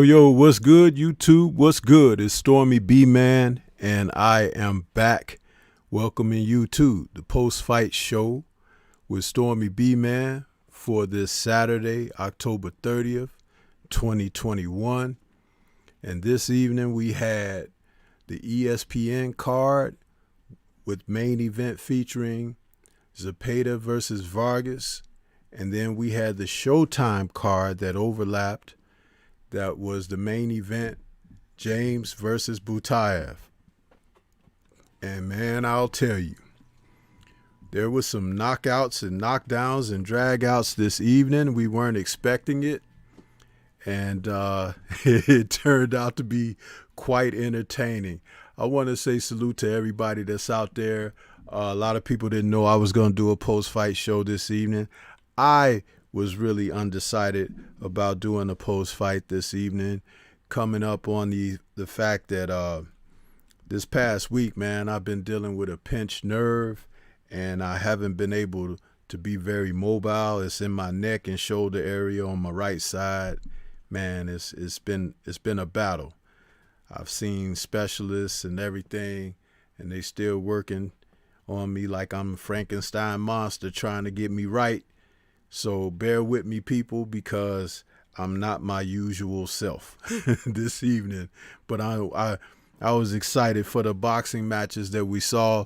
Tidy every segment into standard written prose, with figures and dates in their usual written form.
Yo, what's good, YouTube? What's good? It's Stormybman, and I am back welcoming you to the post-fight show with Stormybman for this Saturday, October 30th, 2021. And this evening we had the ESPN card with main event featuring Zepeda versus Vargas. And then we had the Showtime card that overlapped. That was the main event, James versus Butaev. And man, I'll tell you, there was some knockouts and knockdowns and dragouts this evening. We weren't expecting it. And it turned out to be quite entertaining. I want to say salute to everybody that's out there. A lot of people didn't know I was going to do a post-fight show this evening. I was really undecided about doing a post-fight this evening, coming up on the fact that this past week, man, I've been dealing with a pinched nerve, and I haven't been able to be very mobile. It's in my neck and shoulder area on my right side. Man, it's been a battle. I've seen specialists and everything, and they still working on me like I'm a Frankenstein monster trying to get me right. So bear with me, people, because I'm not my usual self this evening. But I was excited for the boxing matches that we saw,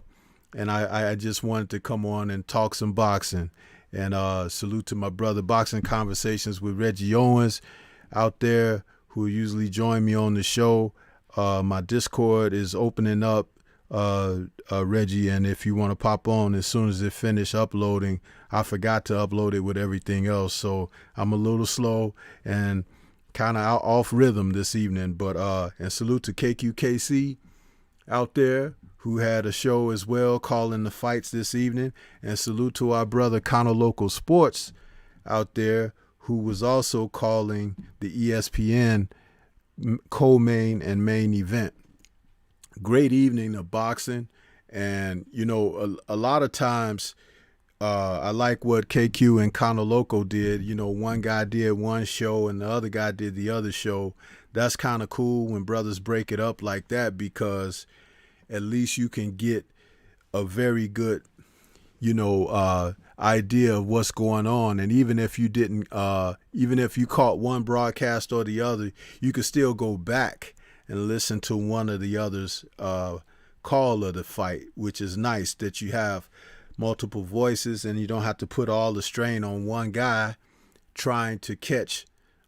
and I just wanted to come on and talk some boxing. And salute to my brother, Boxing Conversations with Reggie Owens out there, who usually join me on the show. My Discord is opening up, Reggie, and if you want to pop on as soon as it finish uploading. I forgot to upload it with everything else, so I'm a little slow and kind of off rhythm this evening. But and salute to KQKC out there, who had a show as well calling the fights this evening, and salute to our brother Loco Sports out there, who was also calling the ESPN co-main and main event. Great evening of boxing. And you know, a lot of times I like what KQ and Loco did. You know, one guy did one show and the other guy did the other show. That's kind of cool when brothers break it up like that, because at least you can get a very good, you know, idea of what's going on. And even if you didn't, even if you caught one broadcast or the other, you could still go back and listen to one or the other's call of the fight, which is nice that you have multiple voices and you don't have to put all the strain on one guy trying to catch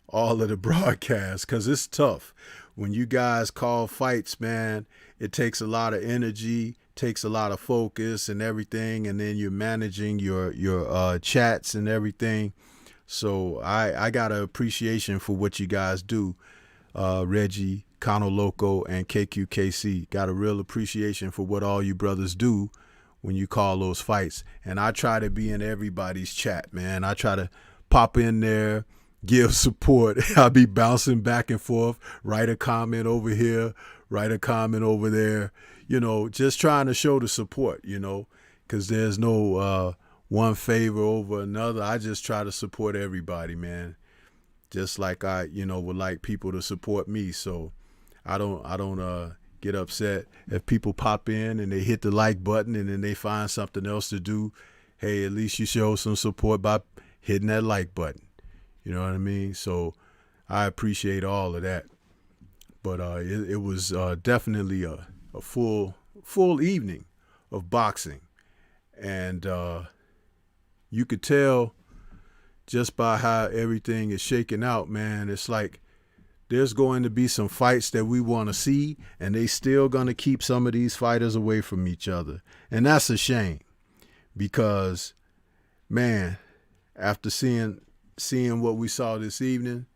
all of the broadcasts, because it's tough. When you guys call fights, man, it takes a lot of energy, takes a lot of focus and everything, and then you're managing your chats and everything. So I got an appreciation for what you guys do, Reggie, Loco, and KQKC. Got a real appreciation for what all you brothers do when you call those fights. And I try to be in everybody's chat, man. I try to pop in there, give support. I'll be bouncing back and forth, write a comment over here, write a comment over there, you know, just trying to show the support, you know, because there's no one favor over another. I just try to support everybody, man. Just like I, you know, would like people to support me. So I don't get upset if people pop in and they hit the like button and then they find something else to do. Hey, at least you show some support by hitting that like button. You know what I mean? So I appreciate all of that. But it was definitely a full evening of boxing. And you could tell just by how everything is shaking out, man. It's like there's going to be some fights that we want to see, and they still going to keep some of these fighters away from each other. And that's a shame, because, man, after seeing what we saw this evening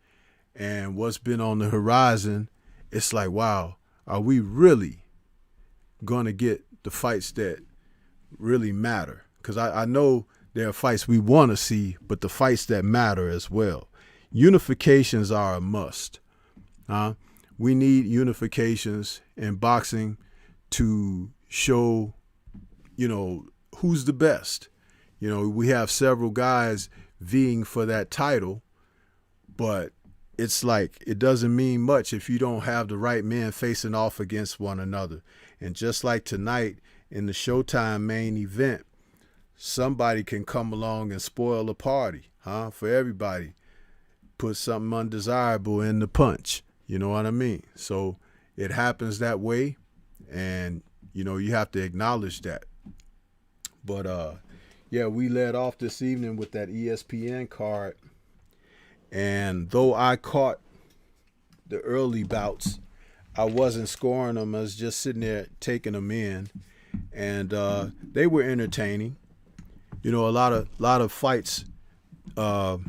and what's been on the horizon, it's like, wow, are we really going to get the fights that really matter? Because I know there are fights we want to see, but the fights that matter as well. Unifications are a must. We need unifications in boxing to show, you know, who's the best. You know, we have several guys vying for that title, but it's like it doesn't mean much if you don't have the right men facing off against one another. And just like tonight in the Showtime main event, somebody can come along and spoil the party, for everybody. Put something undesirable in the punch. You know what I mean? So it happens that way, and you have to acknowledge that. But yeah, we led off this evening with that ESPN card, and though I caught the early bouts, I wasn't scoring them. I was just sitting there taking them in, and they were entertaining. A lot of fights, and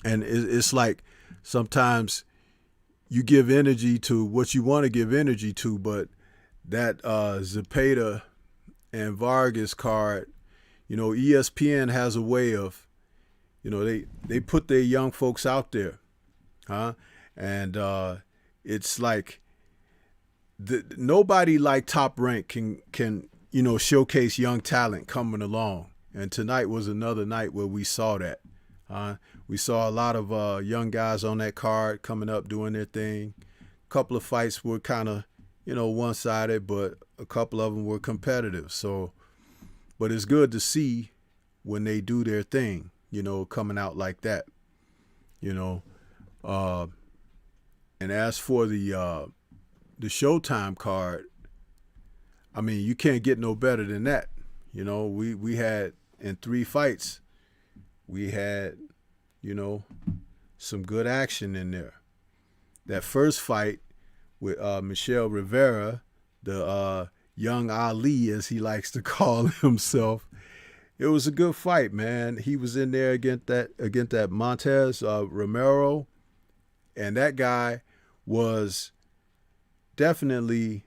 it's like sometimes you give energy to what you want to give energy to, but that Zepeda and Vargas card, ESPN has a way of, they put their young folks out there, and it's like nobody like Top Rank can showcase young talent coming along. And tonight was another night where we saw that. We saw a lot of young guys on that card coming up doing their thing. A couple of fights were kind of, one-sided, but a couple of them were competitive. So, but it's good to see when they do their thing, coming out like that, And as for the Showtime card, I mean, you can't get no better than that. We had in 3 fights, we had, some good action in there. That first fight with Michel Rivera, the young Ali, as he likes to call himself, it was a good fight, man. He was in there against that Montez Romero, and that guy was definitely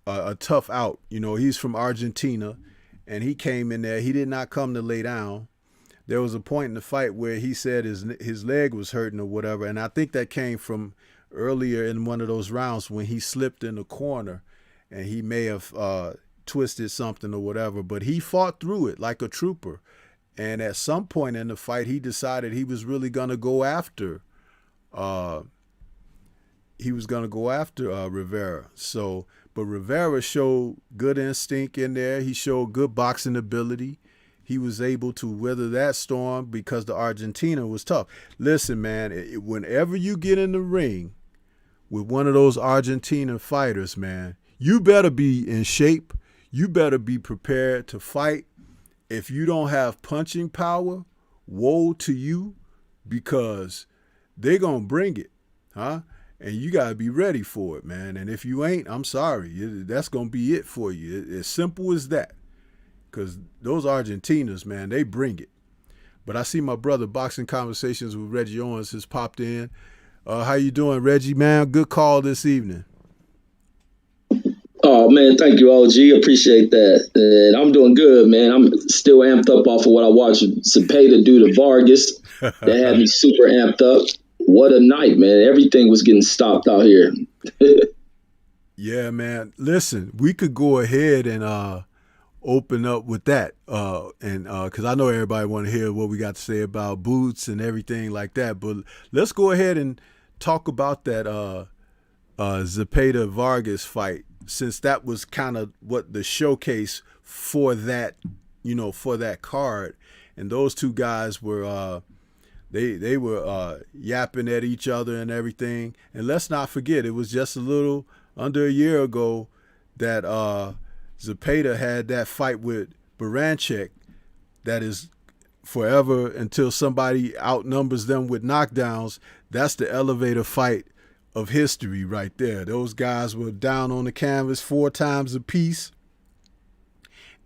a tough out. He's from Argentina, and he came in there. He did not come to lay down. There was a point in the fight where he said his leg was hurting or whatever, and I think that came from earlier in one of those rounds when he slipped in the corner, and he may have twisted something or whatever, but he fought through it like a trooper. And at some point in the fight, he decided he was really going to go after Rivera. So, but Rivera showed good instinct in there. He showed good boxing ability. He was able to weather that storm because the Argentina was tough. Listen, man, whenever you get in the ring with one of those Argentina fighters, man, you better be in shape. You better be prepared to fight. If you don't have punching power, woe to you, because they're going to bring it, And you got to be ready for it, man. And if you ain't, I'm sorry. That's going to be it for you. As simple as that. Because those Argentinas, man, they bring it. But I see my brother Boxing Conversations with Reggie Owens has popped in. How you doing, Reggie, man? Good call this evening. Oh, man, thank you, OG. Appreciate that. And I'm doing good, man. I'm still amped up off of what I watched Zepeda do to Vargas. That had me super amped up. What a night, man. Everything was getting stopped out here. Yeah, man. Listen, we could go ahead and open up with that. And because I know everybody want to hear what we got to say about boots and everything like that. But let's go ahead and talk about that Zepeda-Vargas fight, since that was kind of what the showcase for that, for that card. And those two guys were they were yapping at each other and everything. And let's not forget, it was just a little under a year ago that Zepeda had that fight with Baranchek that is forever until somebody outnumbers them with knockdowns. That's the elevator fight of history right there. Those guys were down on the canvas 4 times apiece,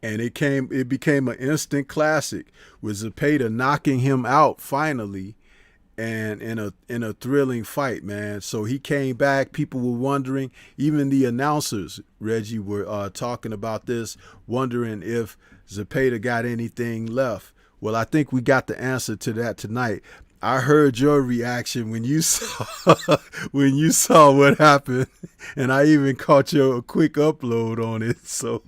and it became an instant classic with Zepeda knocking him out finally, and in a thrilling fight, man. So he came back. People were wondering, even the announcers, Reggie, were talking about this, wondering if Zepeda got anything left. Well, I think we got the answer to that tonight. I heard your reaction when you saw what happened, and I even caught your quick upload on it. So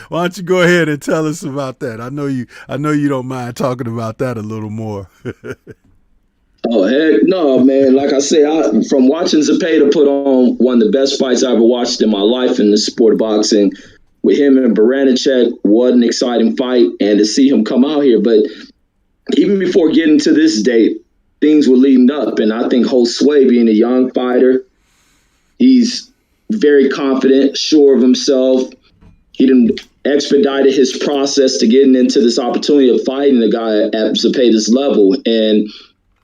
why don't you go ahead and tell us about that? I know you don't mind talking about that a little more. Oh heck no, man! Like I said, from watching Zepeda put on one of the best fights I ever watched in my life in the sport of boxing, with him and Baranicek, what an exciting fight, and to see him come out here. But even before getting to this date, things were leading up, and I think Josue, being a young fighter, he's very confident, sure of himself. He didn't expedited his process to getting into this opportunity of fighting a guy at Zepeda's level, and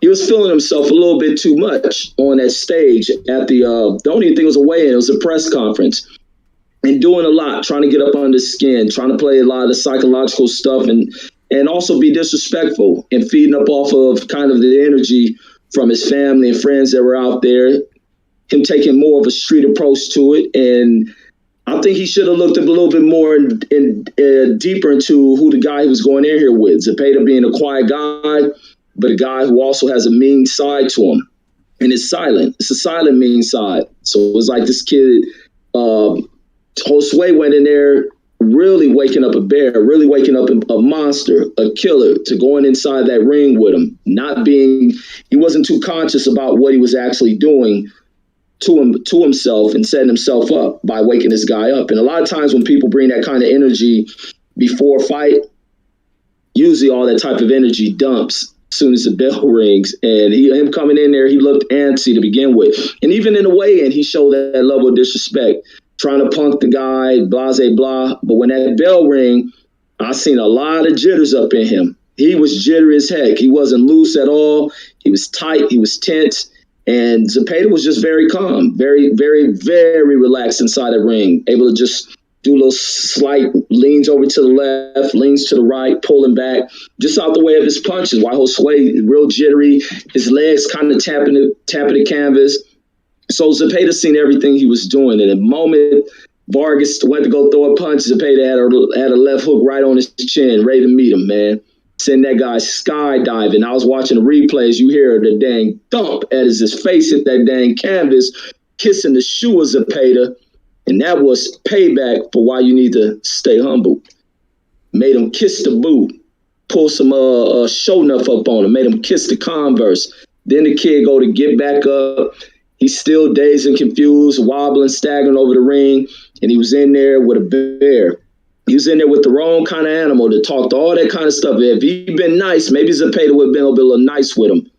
he was feeling himself a little bit too much on that stage at the only thing was a weigh-in, it was a press conference, and doing a lot, trying to get up under skin, trying to play a lot of the psychological stuff, and also be disrespectful and feeding up off of kind of the energy from his family and friends that were out there. Him taking more of a street approach to it, and I think he should have looked a little bit more deeper into who the guy he was going in here with. Zepeda being a quiet guy, but a guy who also has a mean side to him. And it's silent. It's a silent mean side. So it was like this kid, Josue went in there really waking up a bear, really waking up a monster, a killer, to going inside that ring with him. He wasn't too conscious about what he was actually doing to himself and setting himself up by waking this guy up. And a lot of times when people bring that kind of energy before a fight, usually all that type of energy dumps as soon as the bell rings. And him coming in there, he looked antsy to begin with. And even in the weigh-in, he showed that level of disrespect, trying to punk the guy, blah, blah. But when that bell rang, I seen a lot of jitters up in him. He was jittery as heck. He wasn't loose at all. He was tight. He was tense. And Zepeda was just very calm, very, very, very relaxed inside the ring, able to just do little slight leans over to the left, leans to the right, pulling back, just out the way of his punches. While Josue, real jittery, his legs kind of tapping the canvas. So Zepeda seen everything he was doing. And the moment Vargas went to go throw a punch, Zepeda had a left hook right on his chin, ready to meet him, man. Send that guy skydiving. I was watching the replays. You hear the dang thump as his face hit that dang canvas, kissing the shoe of Zepeda. And that was payback for why you need to stay humble. Made him kiss the boot, pull some show enough up on him, made him kiss the Converse. Then the kid go to get back up. He's still dazed and confused, wobbling, staggering over the ring. And he was in there with a bear. He was in there with the wrong kind of animal to talk to all that kind of stuff. If he'd been nice, maybe Zepeda would have been a little nice with him.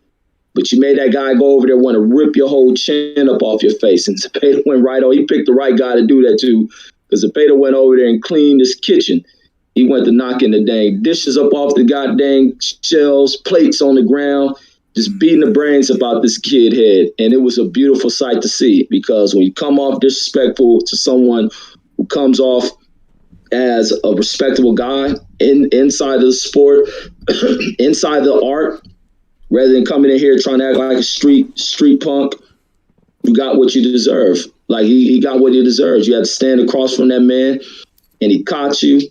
But you made that guy go over there want to rip your whole chin up off your face. And Zepeda went right on. He picked the right guy to do that too. Because Zepeda went over there and cleaned his kitchen. He went to knocking the dang dishes up off the goddamn shelves, plates on the ground, just beating the brains about this kid head. And it was a beautiful sight to see. Because when you come off disrespectful to someone who comes off as a respectable guy inside of the sport, inside the art, rather than coming in here trying to act like a street punk, you got what you deserve. Like he got what he deserves. You had to stand across from that man, and he caught you,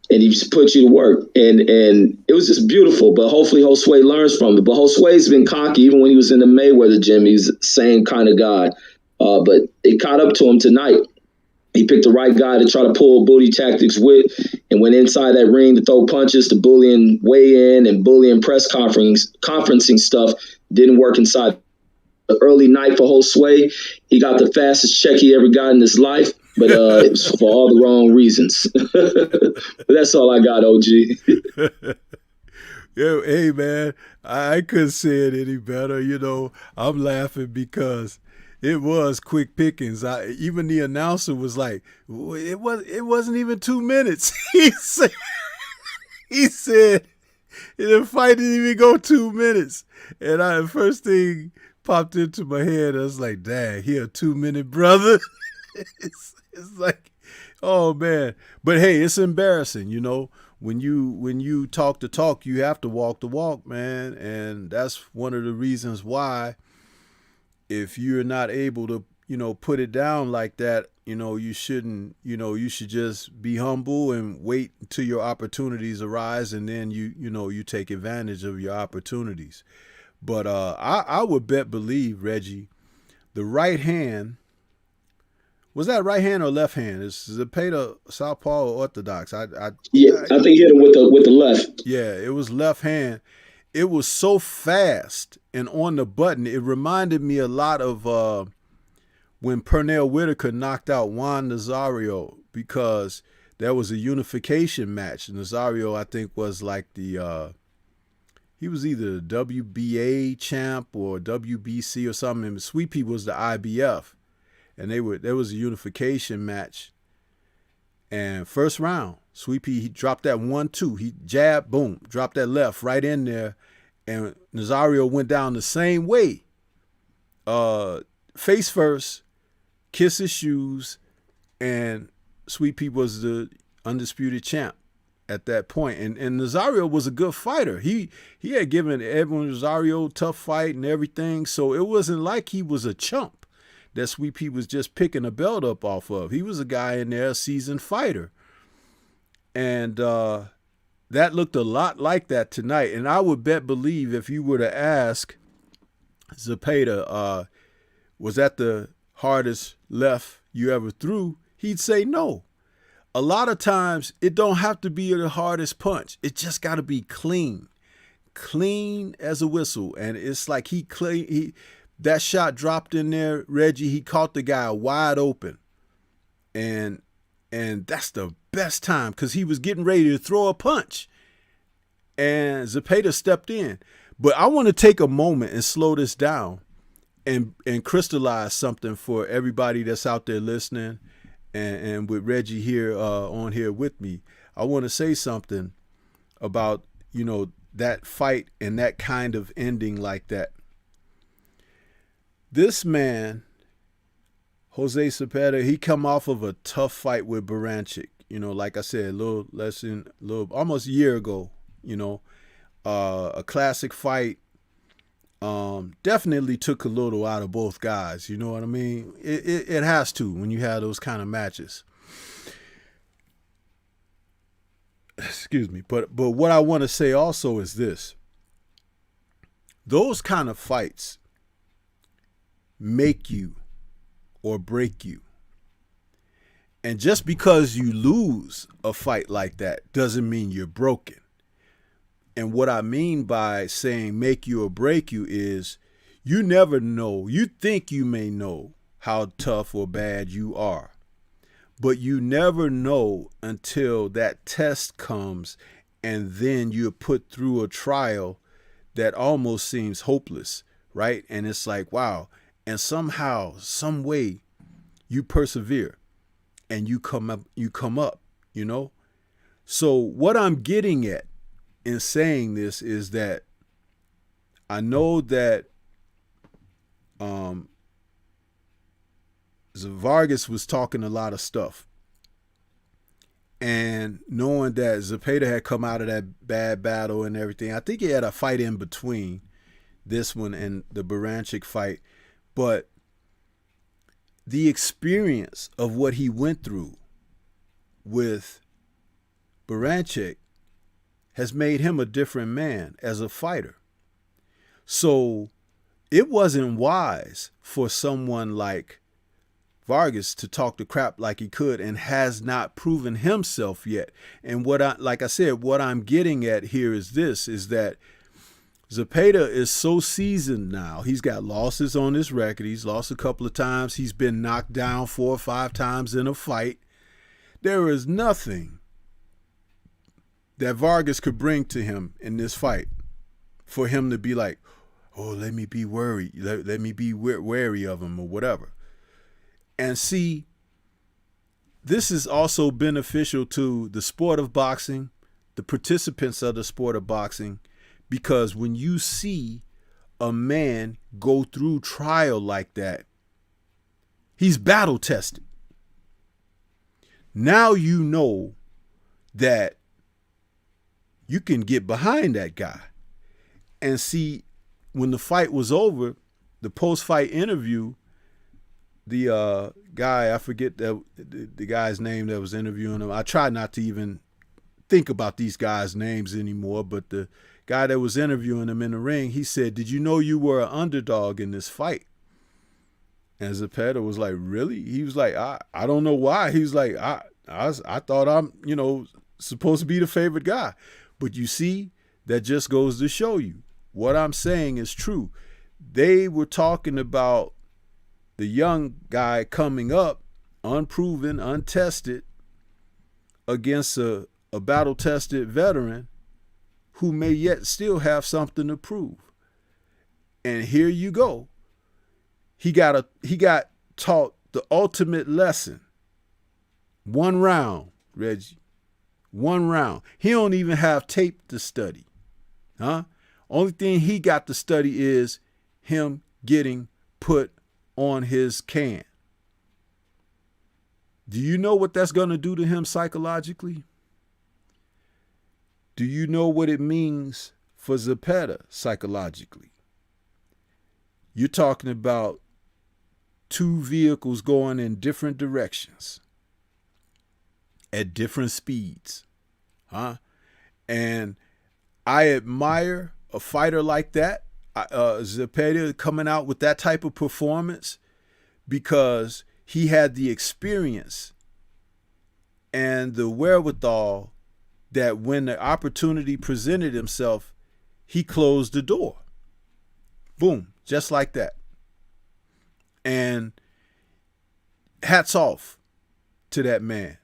and he just put you to work. And it was just beautiful. But hopefully Josue learns from it. But Josue's been cocky even when he was in the Mayweather gym. He's the same kind of guy. But it caught up to him tonight. He picked the right guy to try to pull booty tactics with, and went inside that ring to throw punches, to bullying weigh-in and bullying press conferencing stuff. Didn't work inside the early night for Josue. He got the fastest check he ever got in his life, but it was for all the wrong reasons. But that's all I got, OG. Yeah, hey, man, I couldn't say it any better. You know, I'm laughing because it was quick pickings. Even the announcer was like, "It wasn't even 2 minutes." he said the fight didn't even go 2 minutes. And the first thing popped into my head, I was like, "Dang, he a 2-minute brother." it's like, oh man. But hey, it's embarrassing, you know. When you talk the talk, you have to walk the walk, man. And that's one of the reasons why, if you're not able to, you know, put it down like that, you know, you shouldn't, you know, you should just be humble and wait until your opportunities arise, and then you take advantage of your opportunities. But I would believe, Reggie, the right hand, was that right hand or left hand? Is Zepeda southpaw or orthodox? I think he hit him with the left. Yeah, it was left hand. it was so fast and on the button. It reminded me a lot of when Pernell Whitaker knocked out Juan Nazario, because there was a unification match. Nazario, I think, was like he was either the WBA champ or WBC or something. And Sweet Pea was the IBF. And there was a unification match. And first round, Sweet Pea, he dropped that 1-2. He jabbed, boom, dropped that left right in there. And Nazario went down the same way. Face first, kiss his shoes, and Sweet Pea was the undisputed champ at that point. And Nazario was a good fighter. He had given Edwin Nazario a tough fight and everything. So it wasn't like he was a chump that Sweet Pea was just picking a belt up off of. He was a guy in there, a seasoned fighter. And that looked a lot like that tonight. And I would believe if you were to ask Zepeda, was that the hardest left you ever threw, he'd say no. A lot of times it don't have to be the hardest punch. It just got to be clean as a whistle. And it's like that shot dropped in there, Reggie, he caught the guy wide open. And that's the best time, because he was getting ready to throw a punch. And Zepeda stepped in. But I want to take a moment and slow this down and crystallize something for everybody that's out there listening, and with Reggie here on here with me. I want to say something about, that fight and that kind of ending like that. This man, Jose Zepeda, he come off of a tough fight with Baranchyk. Like I said, almost a year ago, a classic fight. Definitely took a little out of both guys. You know what I mean? It has to when you have those kind of matches. Excuse me. But what I want to say also is this. Those kind of fights make you or break you. And just because you lose a fight like that doesn't mean you're broken. And what I mean by saying make you or break you is you never know. You think you may know how tough or bad you are, but you never know until that test comes, and then you're put through a trial that almost seems hopeless, right? And it's like, wow. And somehow, some way, you persevere and you come up, So what I'm getting at in saying this is that I know that Vargas was talking a lot of stuff, and knowing that Zepeda had come out of that bad battle and everything, I think he had a fight in between this one and the Baranchyk fight, but the experience of what he went through with Baranchyk has made him a different man as a fighter. So it wasn't wise for someone like Vargas to talk the crap like he could and has not proven himself yet. And what I'm getting at here is this, is that Zepeda is so seasoned now. He's got losses on his record. He's lost a couple of times. He's been knocked down 4 or 5 times in a fight. There is nothing that Vargas could bring to him in this fight for him to be like, oh, let me be worried. Let me be wary of him or whatever. And see, this is also beneficial to the sport of boxing, the participants of the sport of boxing, because when you see a man go through trial like that, he's battle tested. Now you know that you can get behind that guy. And see, when the fight was over, the post-fight interview, the guy, I forget the guy's name that was interviewing him. I try not to even think about these guys' names anymore, but the guy that was interviewing him in the ring, he said, "Did you know you were an underdog in this fight?" And Zepeda was like, "Really?" He was like, I don't know why. He was like, I thought I'm, supposed to be the favorite guy. But you see, that just goes to show you what I'm saying is true. They were talking about the young guy coming up, unproven, untested, against a battle-tested veteran who may yet still have something to prove. And here you go. He got taught the ultimate lesson. One round, Reggie. One round. He don't even have tape to study. Huh? Only thing he got to study is him getting put on his can. Do you know what that's going to do to him psychologically? Do you know what it means for Zepeda psychologically? You're talking about two vehicles going in different directions at different speeds. Huh? And I admire a fighter like that, Zepeda, coming out with that type of performance, because he had the experience and the wherewithal that when the opportunity presented himself, he closed the door. Boom, just like that. And hats off to that man.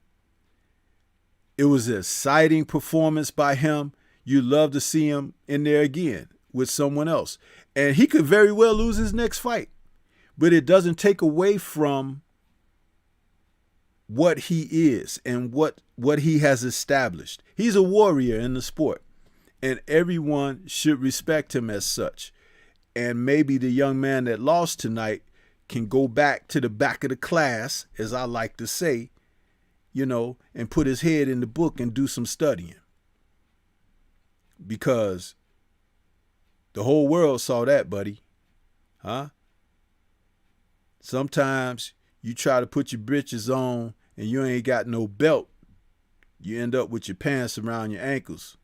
It was an exciting performance by him. You'd love to see him in there again with someone else. And he could very well lose his next fight. But it doesn't take away from what he is and what he has established. He's a warrior in the sport, and everyone should respect him as such. And maybe the young man that lost tonight can go back to the back of the class, as I like to say, and put his head in the book and do some studying. Because the whole world saw that, buddy. Huh? Sometimes you try to put your britches on and you ain't got no belt. You end up with your pants around your ankles.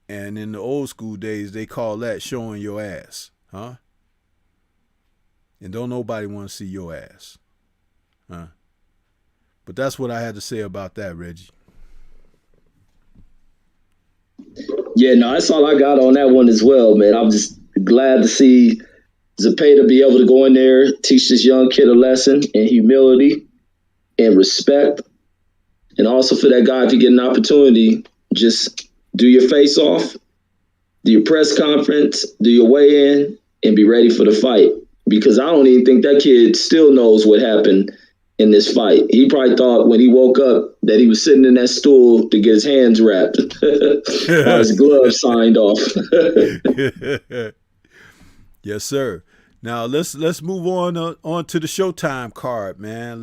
And in the old school days, they call that showing your ass. Huh? And don't nobody want to see your ass. Huh? But that's what I had to say about that, Reggie. Yeah, no, that's all I got on that one as well, man. I'm just glad to see Zepeda be able to go in there, teach this young kid a lesson in humility and respect. And also for that guy, if you get an opportunity, just do your face off, do your press conference, do your weigh-in, and be ready for the fight. Because I don't even think that kid still knows what happened in this fight. He probably thought when he woke up that he was sitting in that stool to get his hands wrapped or his gloves signed off. Yes, sir. Now let's move on to the Showtime card, man.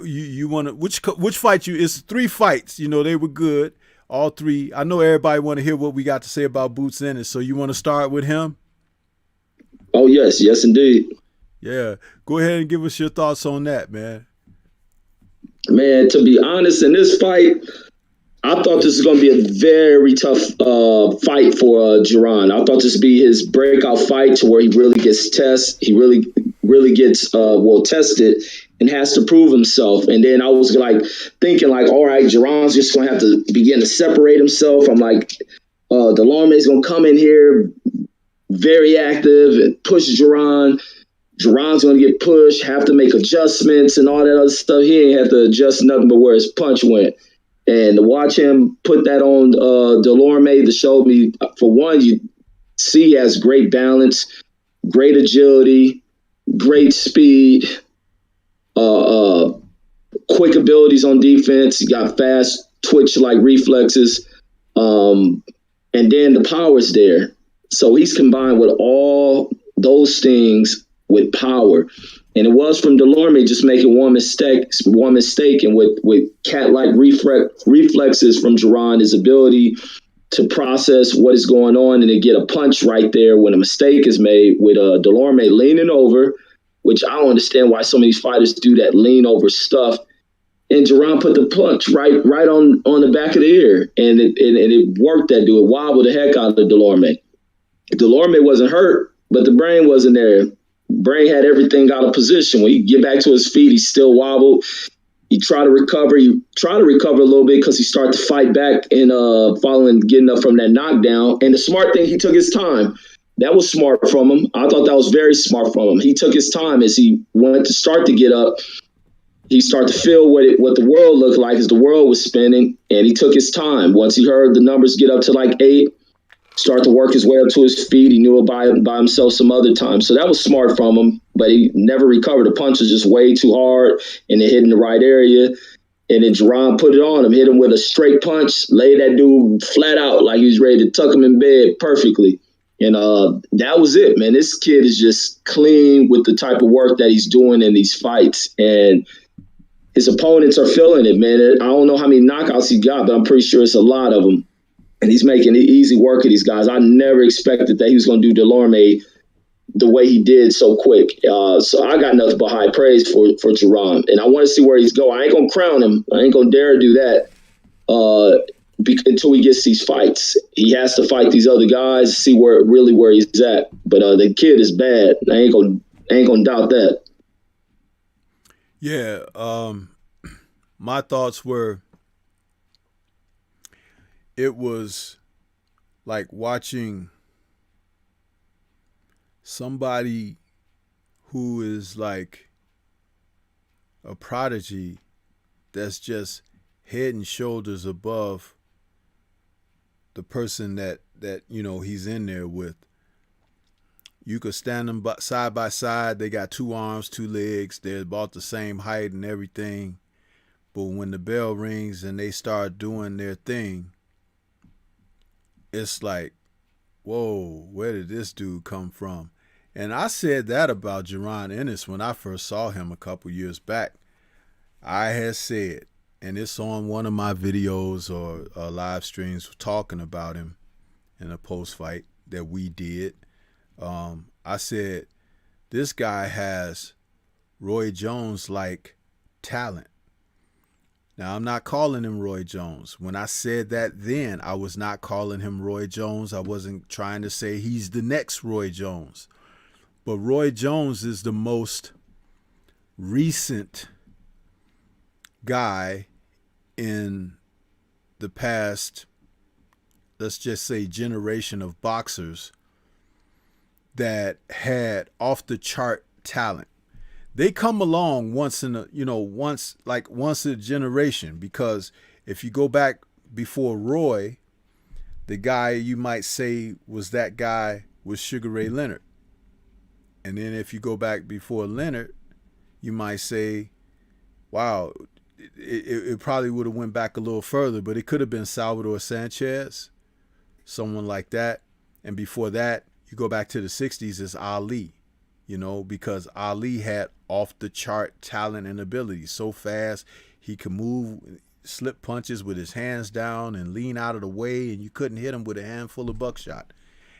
You want to which fight you? It's 3 fights. They were good, all 3. I know everybody want to hear what we got to say about Boots Ennis, so you want to start with him? Oh yes, indeed. Yeah, go ahead and give us your thoughts on that, man. Man, to be honest, in this fight, I thought this was going to be a very tough fight for Duran. I thought this would be his breakout fight to where he really gets tested. He really gets tested and has to prove himself. And then I was thinking all right, Duran's just going to have to begin to separate himself. I'm like, Delorme's going to come in here very active and push Duran. Duran's going to get pushed, have to make adjustments and all that other stuff. He ain't have to adjust nothing but where his punch went. And to watch him put that on Delorme to show me, for one, you see he has great balance, great agility, great speed, quick abilities on defense. He got fast twitch-like reflexes. And then the power's there. So he's combined with all those things with power. And it was from Delorme just making one mistake, and with cat-like reflexes from Duran, his ability to process what is going on and to get a punch right there when a mistake is made, with Delorme leaning over, which I don't understand why so many fighters do that lean over stuff. And Duran put the punch right on the back of the ear, and it worked. That dude, it wobbled the heck out of Delorme. Delorme wasn't hurt, but the brain wasn't there. Brain had everything out of position. When he get back to his feet, he still wobbled. He tried to recover. He tried to recover a little bit because he started to fight back and following getting up from that knockdown. And the smart thing, he took his time. That was smart from him. I thought that was very smart from him. He took his time as he went to start to get up. He started to feel what the world looked like as the world was spinning, and he took his time. Once he heard the numbers get up to like 8, start to work his way up to his feet. He knew it by himself some other time. So that was smart from him, but he never recovered. The punch was just way too hard, and it hit in the right area. And then Jerron put it on him, hit him with a straight punch, laid that dude flat out like he was ready to tuck him in bed perfectly. And that was it, man. This kid is just clean with the type of work that he's doing in these fights. And his opponents are feeling it, man. I don't know how many knockouts he got, but I'm pretty sure it's a lot of them. And he's making it easy work of these guys. I never expected that he was going to do Delorme the way he did so quick. So I got nothing but high praise for Jerron. And I want to see where he's going. I ain't going to crown him. I ain't going to dare do that until he gets these fights. He has to fight these other guys, see where he's at. But the kid is bad. I ain't gonna doubt that. Yeah, my thoughts were, it was like watching somebody who is like a prodigy that's just head and shoulders above the person that he's in there with. You could stand them side by side. They got 2 arms, 2 legs. They're about the same height and everything. But when the bell rings and they start doing their thing, it's like, whoa, where did this dude come from? And I said that about Jerron Ennis when I first saw him a couple years back. I had said, and it's on one of my videos or live streams talking about him in a post-fight that we did. I said, this guy has Roy Jones-like talent. Now, I'm not calling him Roy Jones. When I said that then, I was not calling him Roy Jones. I wasn't trying to say he's the next Roy Jones. But Roy Jones is the most recent guy in the past, let's just say, generation of boxers that had off the chart talent. They come along once in a generation, because if you go back before Roy, the guy you might say was that guy was Sugar Ray Leonard. And then if you go back before Leonard, you might say, wow, it probably would have went back a little further, but it could have been Salvador Sanchez, someone like that. And before that, you go back to the 60s, it's Ali, because Ali had off the chart talent and ability. So fast, he could move, slip punches with his hands down and lean out of the way, and you couldn't hit him with a handful of buckshot,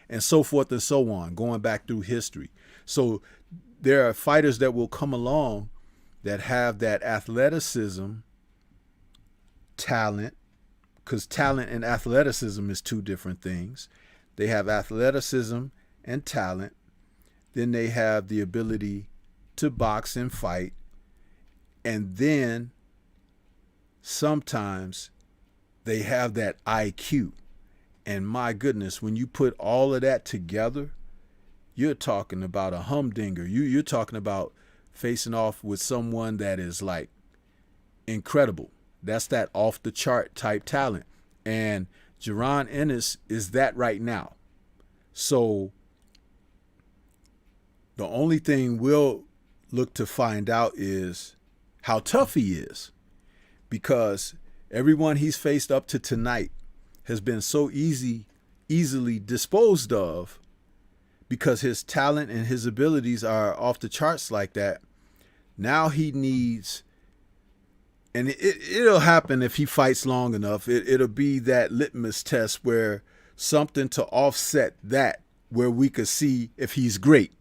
and so forth and so on, going back through history. So there are fighters that will come along that have that athleticism, talent, because talent and athleticism is 2 different things. They have athleticism and talent. Then they have the ability to box and fight. And then sometimes they have that IQ. And my goodness, when you put all of that together, you're talking about a humdinger. You're talking about facing off with someone that is like incredible. That's that off the chart type talent. And Jerron Ennis is that right now. So the only thing we'll look to find out is how tough he is, because everyone he's faced up to tonight has been so easily disposed of, because his talent and his abilities are off the charts like that. Now he needs, and it'll happen if he fights long enough, it'll be that litmus test where something to offset that, where we could see if he's great.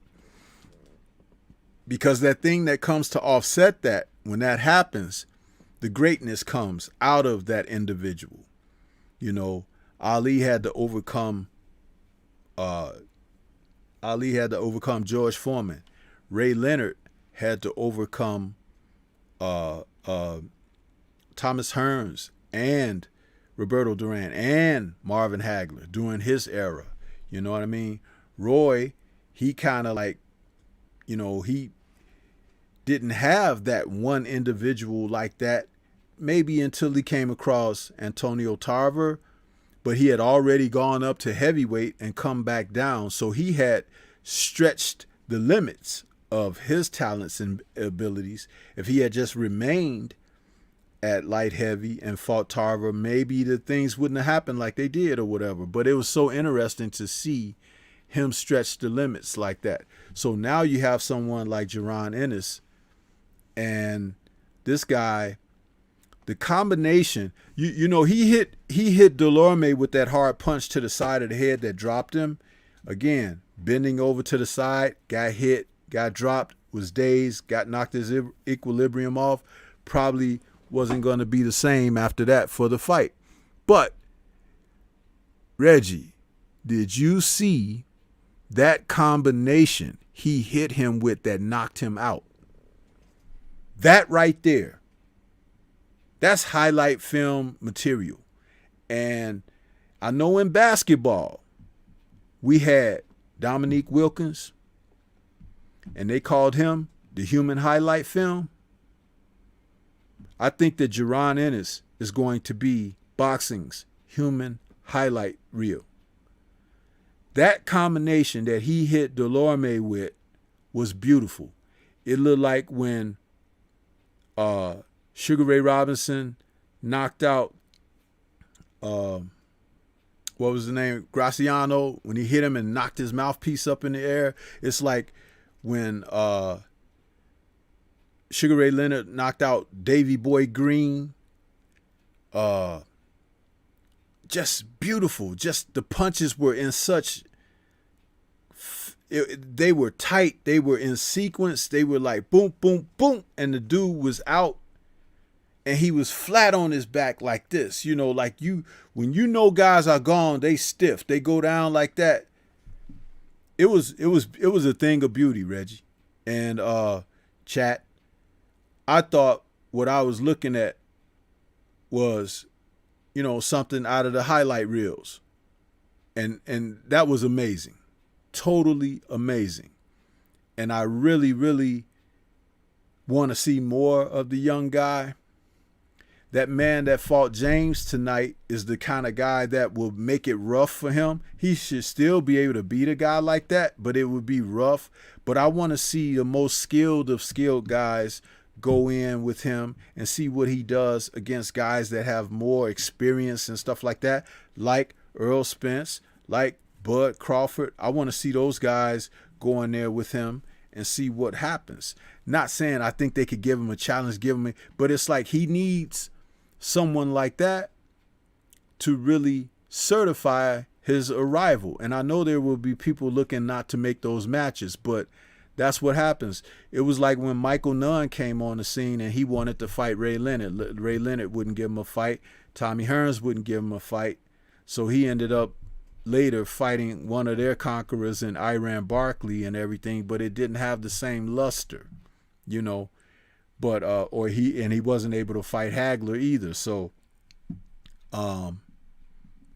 Because that thing that comes to offset that, when that happens, the greatness comes out of that individual. Ali had to overcome George Foreman. Ray Leonard had to overcome Thomas Hearns and Roberto Duran and Marvin Hagler during his era. You know what I mean? Roy, he kind of like, he didn't have that one individual like that, maybe until he came across Antonio Tarver, but he had already gone up to heavyweight and come back down. So he had stretched the limits of his talents and abilities. If he had just remained at light heavy and fought Tarver, maybe the things wouldn't have happened like they did or whatever. But it was so interesting to see him stretch the limits like that. So now you have someone like Jaron Ennis, and this guy, the combination, he hit Delorme with that hard punch to the side of the head that dropped him. Again, bending over to the side, got hit, got dropped, was dazed, got knocked his equilibrium off. Probably wasn't going to be the same after that for the fight. But, Reggie, did you see that combination he hit him with that knocked him out? That right there, that's highlight film material. And I know in basketball, we had Dominique Wilkins, and they called him the human highlight film. I think that Jaron Ennis is going to be boxing's human highlight reel. That combination that he hit Delorme with was beautiful. It looked like when Sugar Ray Robinson knocked out, what was the name? Graciano, when he hit him and knocked his mouthpiece up in the air. It's like when Sugar Ray Leonard knocked out Davy Boy Green. Just beautiful. Just the punches were in such, they were tight. They were in sequence. They were like boom, boom, boom. And the dude was out and he was flat on his back like this. Like when guys are gone, they stiff. They go down like that. It was a thing of beauty, Reggie. And chat, I thought what I was looking at was, something out of the highlight reels. And that was amazing. Totally amazing. And I really, really want to see more of the young guy. That man that fought James tonight is the kind of guy that will make it rough for him. He should still be able to beat a guy like that, but it would be rough. But I want to see the most skilled of skilled guys go in with him and see what he does against guys that have more experience and stuff like that, like Earl Spence, like Bud Crawford. I want to see those guys go in there with him and see what happens. Not saying I think they could give him a challenge, but it's like he needs someone like that to really certify his arrival. And I know there will be people looking not to make those matches, but that's what happens. It was like when Michael Nunn came on the scene and he wanted to fight Ray Leonard. Ray Leonard wouldn't give him a fight. Tommy Hearns wouldn't give him a fight. So he ended up later fighting one of their conquerors in Iran Barkley and everything, but it didn't have the same luster, but he wasn't able to fight Hagler either. So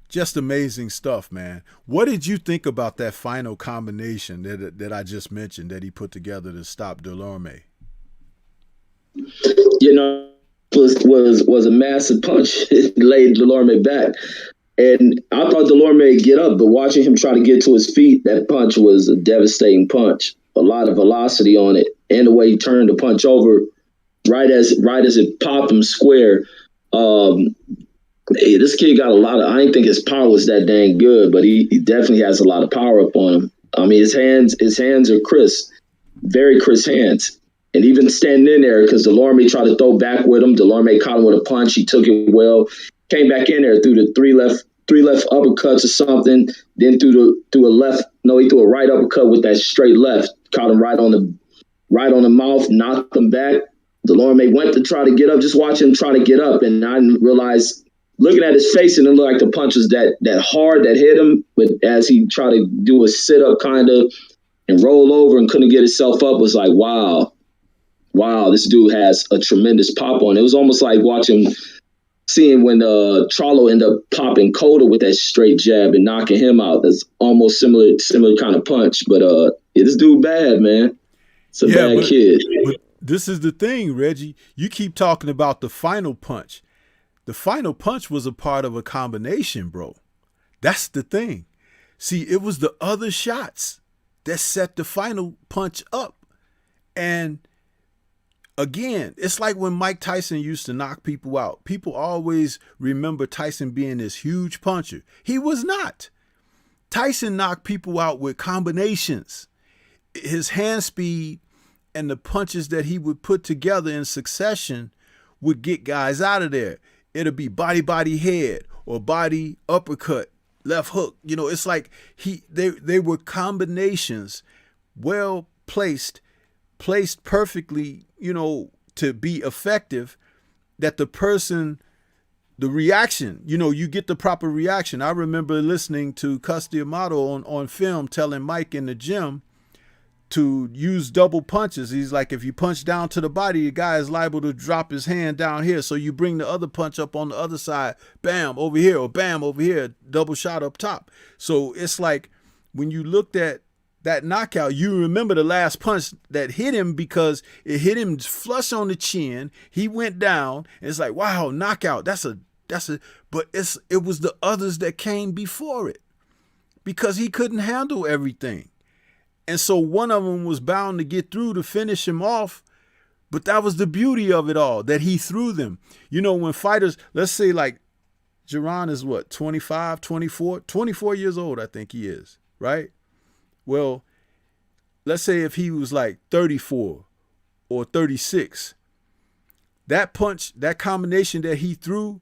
just amazing stuff, man. What did you think about that final combination that I just mentioned that he put together to stop Delorme? Was a massive punch. It laid Delorme back. And I thought Delorme would get up, but watching him try to get to his feet, that punch was a devastating punch. A lot of velocity on it, and the way he turned the punch over, right as it popped him square. This kid got a lot of. I didn't think his power was that dang good, but he definitely has a lot of power up on him. I mean, his hands are crisp, very crisp hands. And even standing in there, because Delorme tried to throw back with him. Delorme caught him with a punch. He took it well. Came back in there, threw the three left uppercuts or something. Then threw a left. No, he threw a right uppercut with that straight left. Caught him right on the mouth. Knocked him back. Delorme went to try to get up. Just watch him try to get up, and I realized, looking at his face, and it looked like the punch was that hard that hit him. But as he tried to do a sit up kind of and roll over and couldn't get himself up, was like, wow. wow, this dude has a tremendous pop on. It was almost like seeing when Charlo ended up popping Cotto with that straight jab and knocking him out. That's almost similar kind of punch. But yeah, this dude bad, man. It's a bad kid. But this is the thing, Reggie. You keep talking about the final punch. The final punch was a part of a combination, bro. That's the thing. See, it was the other shots that set the final punch up. And again, it's like when Mike Tyson used to knock people out. People always remember Tyson being this huge puncher. He was not. Tyson knocked people out with combinations. His hand speed and the punches that he would put together in succession would get guys out of there. It'll be body, head, or body, uppercut, left hook. You know, it's like they were combinations, well placed perfectly, you know, to be effective, that the reaction, you know, you get the proper reaction. I remember listening to Cus D'Amato on film telling Mike in the gym to use double punches. He's like, if you punch down to the body, the guy is liable to drop his hand down here. So you bring the other punch up on the other side, bam, over here, or bam, over here, double shot up top. So it's like when you looked at that knockout, you remember the last punch that hit him because it hit him flush on the chin. He went down. And it's like, wow, knockout. But it was the others that came before it because he couldn't handle everything. And so one of them was bound to get through to finish him off. But that was the beauty of it all, that he threw them. You know, when fighters, let's say like Jaron is what, 25, 24 years old, I think he is, right? Well, let's say if he was like 34 or 36, that punch, that combination that he threw,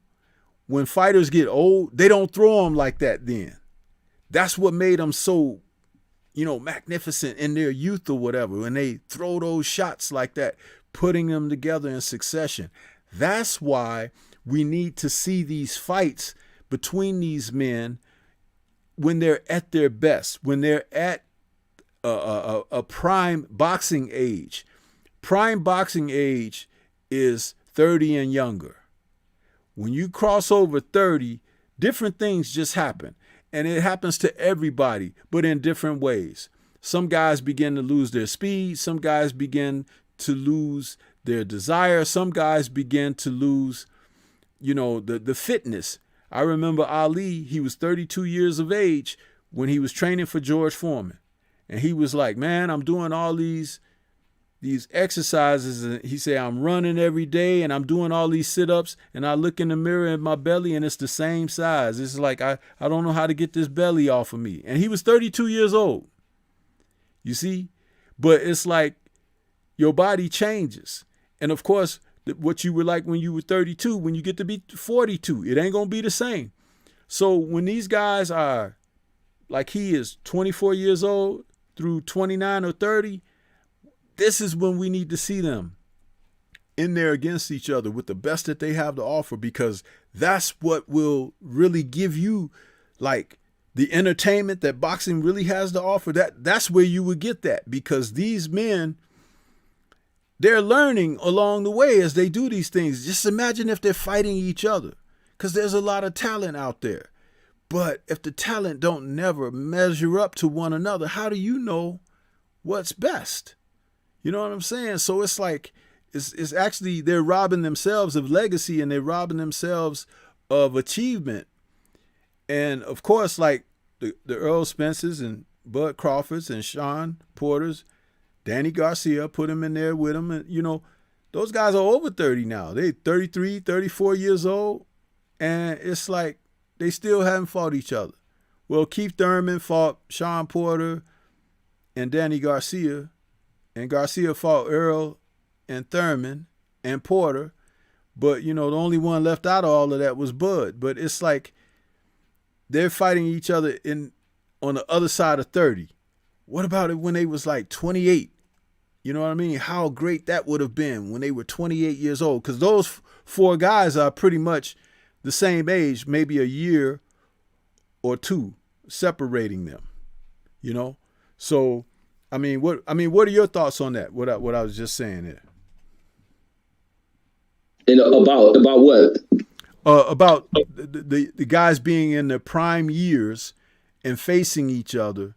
when fighters get old, they don't throw them like that then. That's what made them so, you know, magnificent in their youth or whatever, when they throw those shots like that, putting them together in succession. That's why we need to see these fights between these men when they're at their best, when they're at a prime boxing age. Prime boxing age is 30 and younger. When you cross over 30, different things just happen. And it happens to everybody, but in different ways. Some guys begin to lose their speed. Some guys begin to lose their desire. Some guys begin to lose, you know, the fitness. I remember Ali, he was 32 years of age when he was training for George Foreman. And he was like, man, I'm doing all these exercises. And he said, I'm running every day and I'm doing all these sit-ups. And I look in the mirror at my belly and it's the same size. It's like, I don't know how to get this belly off of me. And he was 32 years old. You see? But it's like your body changes. And of course, what you were like when you were 32, when you get to be 42, it ain't going to be the same. So when these guys are like he is 24 years old through 29 or 30, this is when we need to see them in there against each other with the best that they have to offer, because that's what will really give you like the entertainment that boxing really has to offer. That's where you would get that, because these men, they're learning along the way as they do these things. Just imagine if they're fighting each other, because there's a lot of talent out there. But if the talent don't never measure up to one another, how do you know what's best? You know what I'm saying? So it's like, it's actually, they're robbing themselves of legacy and they're robbing themselves of achievement. And of course, like the Earl Spencers and Bud Crawfords and Sean Porters, Danny Garcia, put him in there with him. And, you know, those guys are over 30 now. They're 33, 34 years old. And it's like, they still haven't fought each other. Well, Keith Thurman fought Sean Porter and Danny Garcia. And Garcia fought Earl and Thurman and Porter. But, you know, the only one left out of all of that was Bud. But it's like they're fighting each other on the other side of 30. What about it when they was like 28? You know what I mean? How great that would have been when they were 28 years old. Because those four guys are pretty much the same age, maybe a year or two separating them, you know? So, what are your thoughts on that? What I was just saying there? And about what? About the guys being in their prime years and facing each other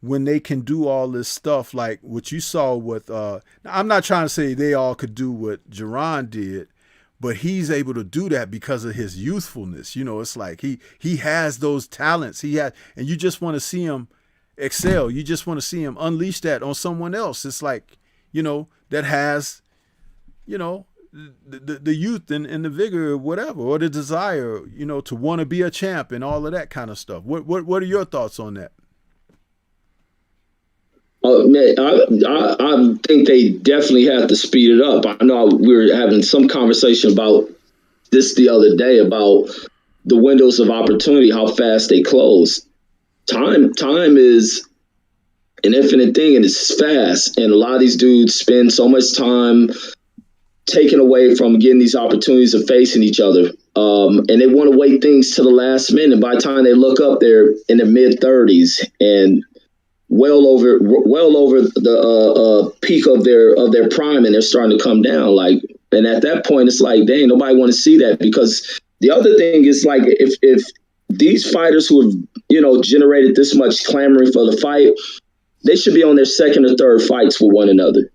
when they can do all this stuff like what you saw with I'm not trying to say they all could do what Jerron did, but he's able to do that because of his youthfulness. You know, it's like he has those talents. And you just want to see him excel. You just want to see him unleash that on someone else. It's like, you know, that has, you know, the youth and the vigor or whatever, or the desire, you know, to want to be a champ and all of that kind of stuff. What are your thoughts on that? Man, I think they definitely have to speed it up. I know we were having some conversation about this the other day about the windows of opportunity, how fast they close. Time is an infinite thing, and it's fast. And a lot of these dudes spend so much time taken away from getting these opportunities of facing each other. And they want to wait things to the last minute. By the time they look up, they're in their mid-30s and well over the peak of their prime, and they're starting to come down. Like, and at that point, it's like, dang, nobody want to see that. Because the other thing is, like, if these fighters who have, you know, generated this much clamoring for the fight, they should be on their second or third fights with one another.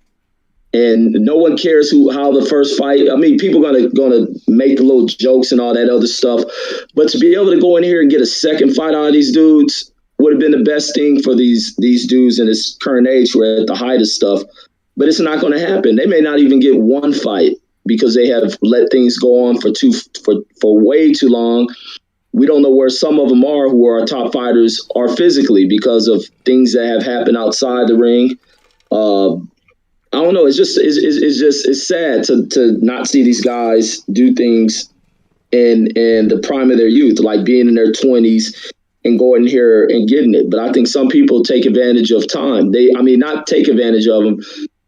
And no one cares how the first fight. I mean, people gonna make the little jokes and all that other stuff, but to be able to go in here and get a second fight out of these dudes would have been the best thing for these dudes in this current age who are at the height of stuff. But it's not going to happen. They may not even get one fight because they have let things go on for way too long. We don't know where some of them are who are our top fighters are physically because of things that have happened outside the ring. I don't know. It's sad to not see these guys do things in the prime of their youth, like being in their 20s and going here and getting it. But I think some people take advantage of time. Not take advantage of them.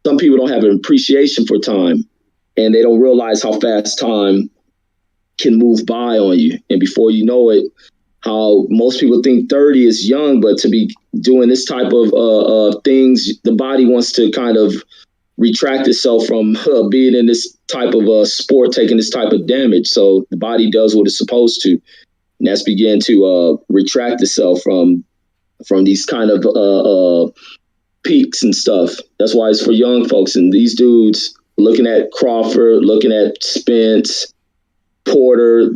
Some people don't have an appreciation for time, and they don't realize how fast time can move by on you. And before you know it, how most people think 30 is young, but to be doing this type of things, the body wants to kind of retract itself from being in this type of sport, taking this type of damage. So the body does what it's supposed to. And that's begin to retract itself from these kind of peaks and stuff. That's why it's for young folks. And these dudes, looking at Crawford, looking at Spence, Porter,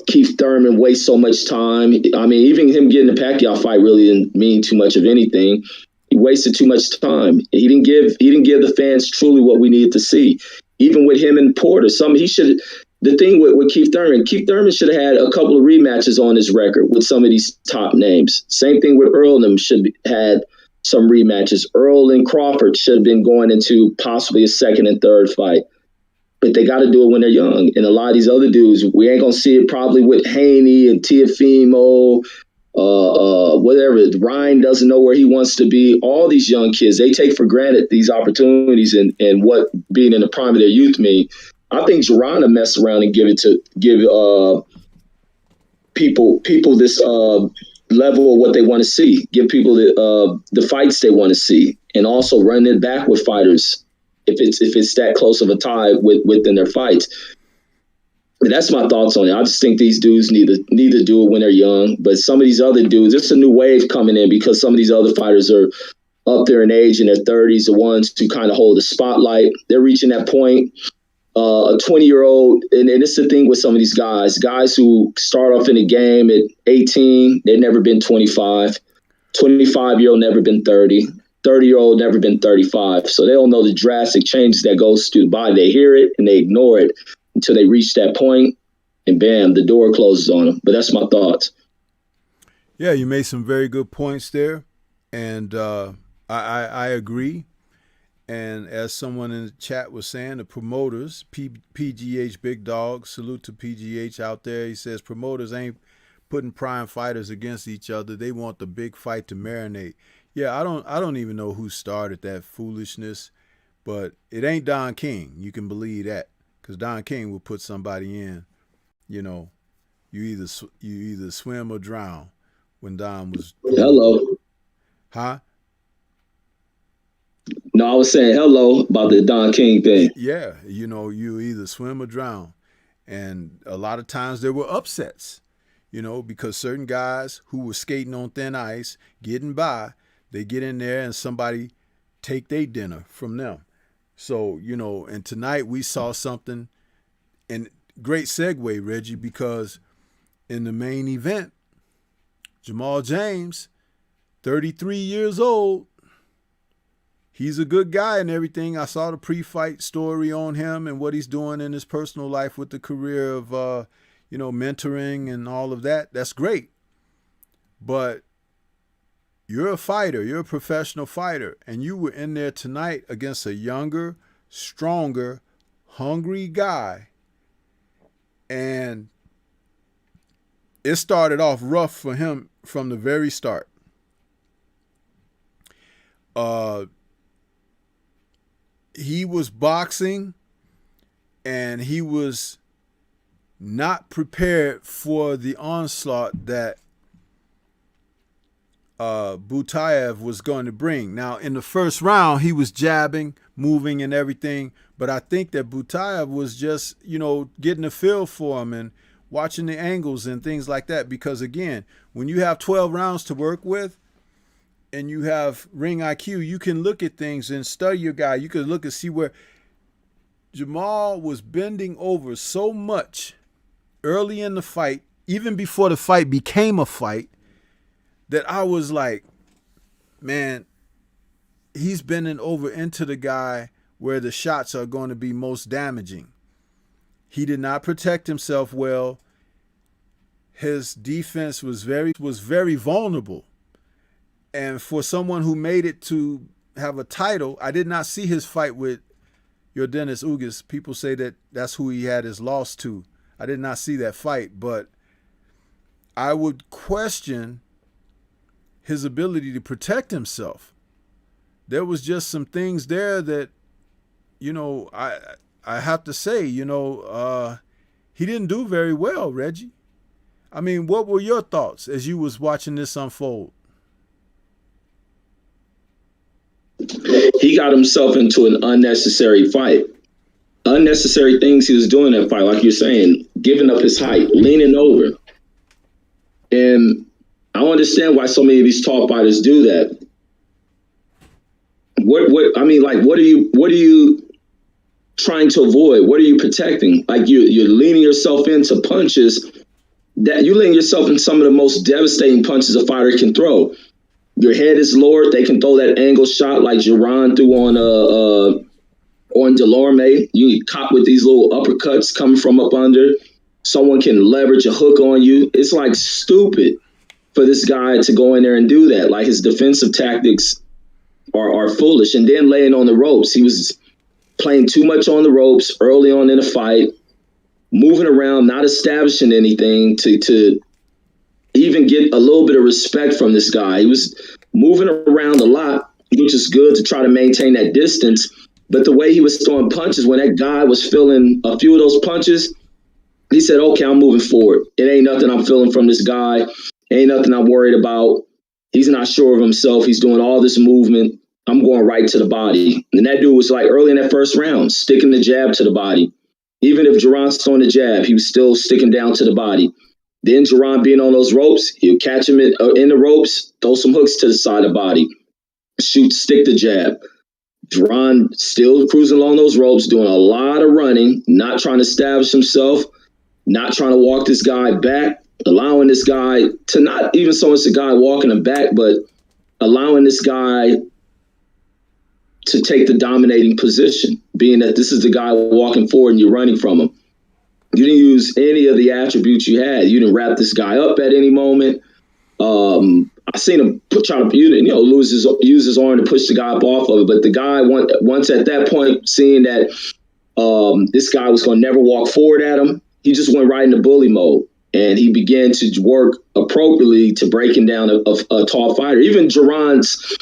Keith Thurman waste so much time. I mean, even him getting the Pacquiao fight really didn't mean too much of anything. He wasted too much time. He didn't give the fans truly what we needed to see. Even with him and Porter, the thing with Keith Thurman should have had a couple of rematches on his record with some of these top names. Same thing with Earl and them had some rematches. Earl and Crawford should have been going into possibly a second and third fight. But they got to do it when they're young. And a lot of these other dudes, we ain't going to see it probably with Haney and Teofimo, whatever. Ryan doesn't know where he wants to be. All these young kids, they take for granted these opportunities and what being in the prime of their youth mean. I think Jorana messed around and give people this level of what they want to see. Give people the fights they want to see, and also run it back with fighters if it's that close of a tie within their fights. And that's my thoughts on it. I just think these dudes need to do it when they're young. But some of these other dudes, it's a new wave coming in because some of these other fighters are up there in age in their 30s, the ones who kind of hold the spotlight. They're reaching that point. A 20-year-old, and it's the thing with some of these guys who start off in the game at 18, they've never been 25. 25-year-old never been 30. 30-year-old never been 35. So they don't know the drastic changes that goes through the body. They hear it and they ignore it until they reach that point, and bam, the door closes on them. But that's my thoughts. Yeah, you made some very good points there, and I agree. And as someone in the chat was saying, the promoters, PGH Big Dog, salute to PGH out there. He says promoters ain't putting prime fighters against each other. They want the big fight to marinate. Yeah, I don't even know who started that foolishness, but it ain't Don King. You can believe that, because Don King will put somebody in. You know, you either swim or drown. When Don was hello, huh? No, I was saying hello about the Don King thing. Yeah, you either swim or drown. And a lot of times there were upsets, because certain guys who were skating on thin ice, getting by, they get in there and somebody take their dinner from them. So, and tonight we saw something, and great segue, Reggie, because in the main event, Jamal James, 33 years old, he's a good guy and everything. I saw the pre-fight story on him and what he's doing in his personal life with the career of, mentoring and all of that. That's great. But you're a fighter. You're a professional fighter. And you were in there tonight against a younger, stronger, hungry guy. And it started off rough for him from the very start. He was boxing and he was not prepared for the onslaught that Butaev was going to bring. Now, in the first round, he was jabbing, moving and everything, but I think that Butaev was just, getting a feel for him and watching the angles and things like that. Because again, when you have 12 rounds to work with and you have ring IQ, you can look at things and study your guy. You can look and see where Jamal was bending over so much early in the fight, even before the fight became a fight, that I was like, man, he's bending over into the guy where the shots are going to be most damaging. He did not protect himself well. His defense was very vulnerable. And for someone who made it to have a title, I did not see his fight with your Dennis Ugas. People say that that's who he had his loss to. I did not see that fight, but I would question his ability to protect himself. There was just some things there that, I have to say, he didn't do very well, Reggie. I mean, what were your thoughts as you was watching this unfold? He got himself into an unnecessary fight. Unnecessary things he was doing in that fight, like you're saying, giving up his height, leaning over. And I don't understand why so many of these top fighters do that. What are you trying to avoid? What are you protecting? Like you're leaning yourself into punches that you're leaning yourself in some of the most devastating punches a fighter can throw. Your head is lowered. They can throw that angle shot like Jaron threw on Delorme. You get caught with these little uppercuts coming from up under. Someone can leverage a hook on you. It's like stupid for this guy to go in there and do that. Like his defensive tactics are foolish. And then laying on the ropes. He was playing too much on the ropes early on in the fight, moving around, not establishing anything to even get a little bit of respect from this guy. He was moving around a lot, which is good to try to maintain that distance. But the way he was throwing punches, when that guy was feeling a few of those punches, he said, okay, I'm moving forward. It ain't nothing I'm feeling from this guy. Ain't nothing I'm worried about. He's not sure of himself. He's doing all this movement. I'm going right to the body. And that dude was like early in that first round, sticking the jab to the body. Even if Jaron's throwing the jab, he was still sticking down to the body. Then Jaron being on those ropes, he'll catch him in the ropes, throw some hooks to the side of the body, stick the jab. Jaron still cruising along those ropes, doing a lot of running, not trying to establish himself, not trying to walk this guy back, allowing this guy to not even so much the guy walking him back, but allowing this guy to take the dominating position, being that this is the guy walking forward and you're running from him. You didn't use any of the attributes you had. You didn't wrap this guy up at any moment. I seen him try to use his arm to push the guy up off of it, but the guy once at that point, seeing that this guy was going to never walk forward at him, he just went right into bully mode, and he began to work appropriately to breaking down a tall fighter. Even Jamal's.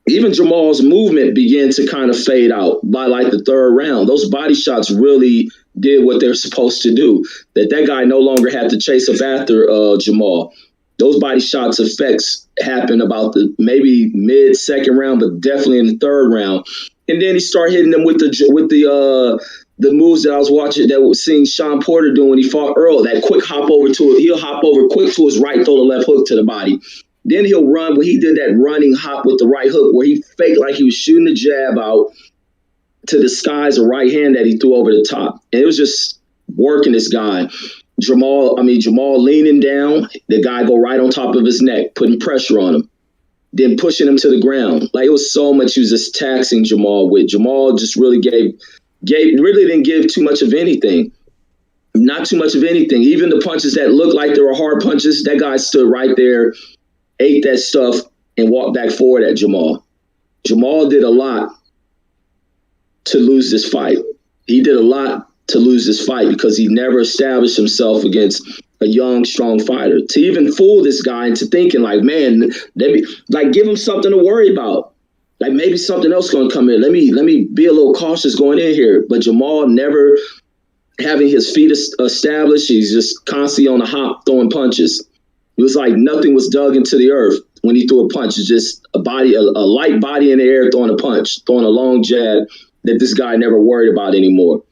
Even Jamal's movement began to kind of fade out by like the third round. Those body shots really did what they're supposed to do. That guy no longer had to chase up after Jamal. those body shots effects happen about the maybe mid second round, but definitely in the third round. And then he started hitting them with the moves that I was watching that was seeing Sean Porter doing when he fought Earl. That quick hop over to it, he'll hop over quick to his right, throw the left hook to the body. Then he'll run when he did that running hop with the right hook, where he faked like he was shooting the jab out to disguise a right hand that he threw over the top. And it was just working this guy. Jamal leaning down, the guy go right on top of his neck, putting pressure on him, then pushing him to the ground. Like, it was so much he was just taxing Jamal with. Jamal just really really didn't give too much of anything. Not too much of anything. Even the punches that looked like they were hard punches, that guy stood right there, ate that stuff, and walked back forward at Jamal. Jamal did a lot to lose this fight. He did a lot to lose this fight because he never established himself against a young, strong fighter. To even fool this guy into thinking like, man, give him something to worry about. Like, maybe something else going to come in. Let me be a little cautious going in here. But Jamal never having his feet established. He's just constantly on the hop throwing punches. It was like nothing was dug into the earth when he threw a punch. It's just a light body in the air throwing a punch, throwing a long jab that this guy never worried about anymore.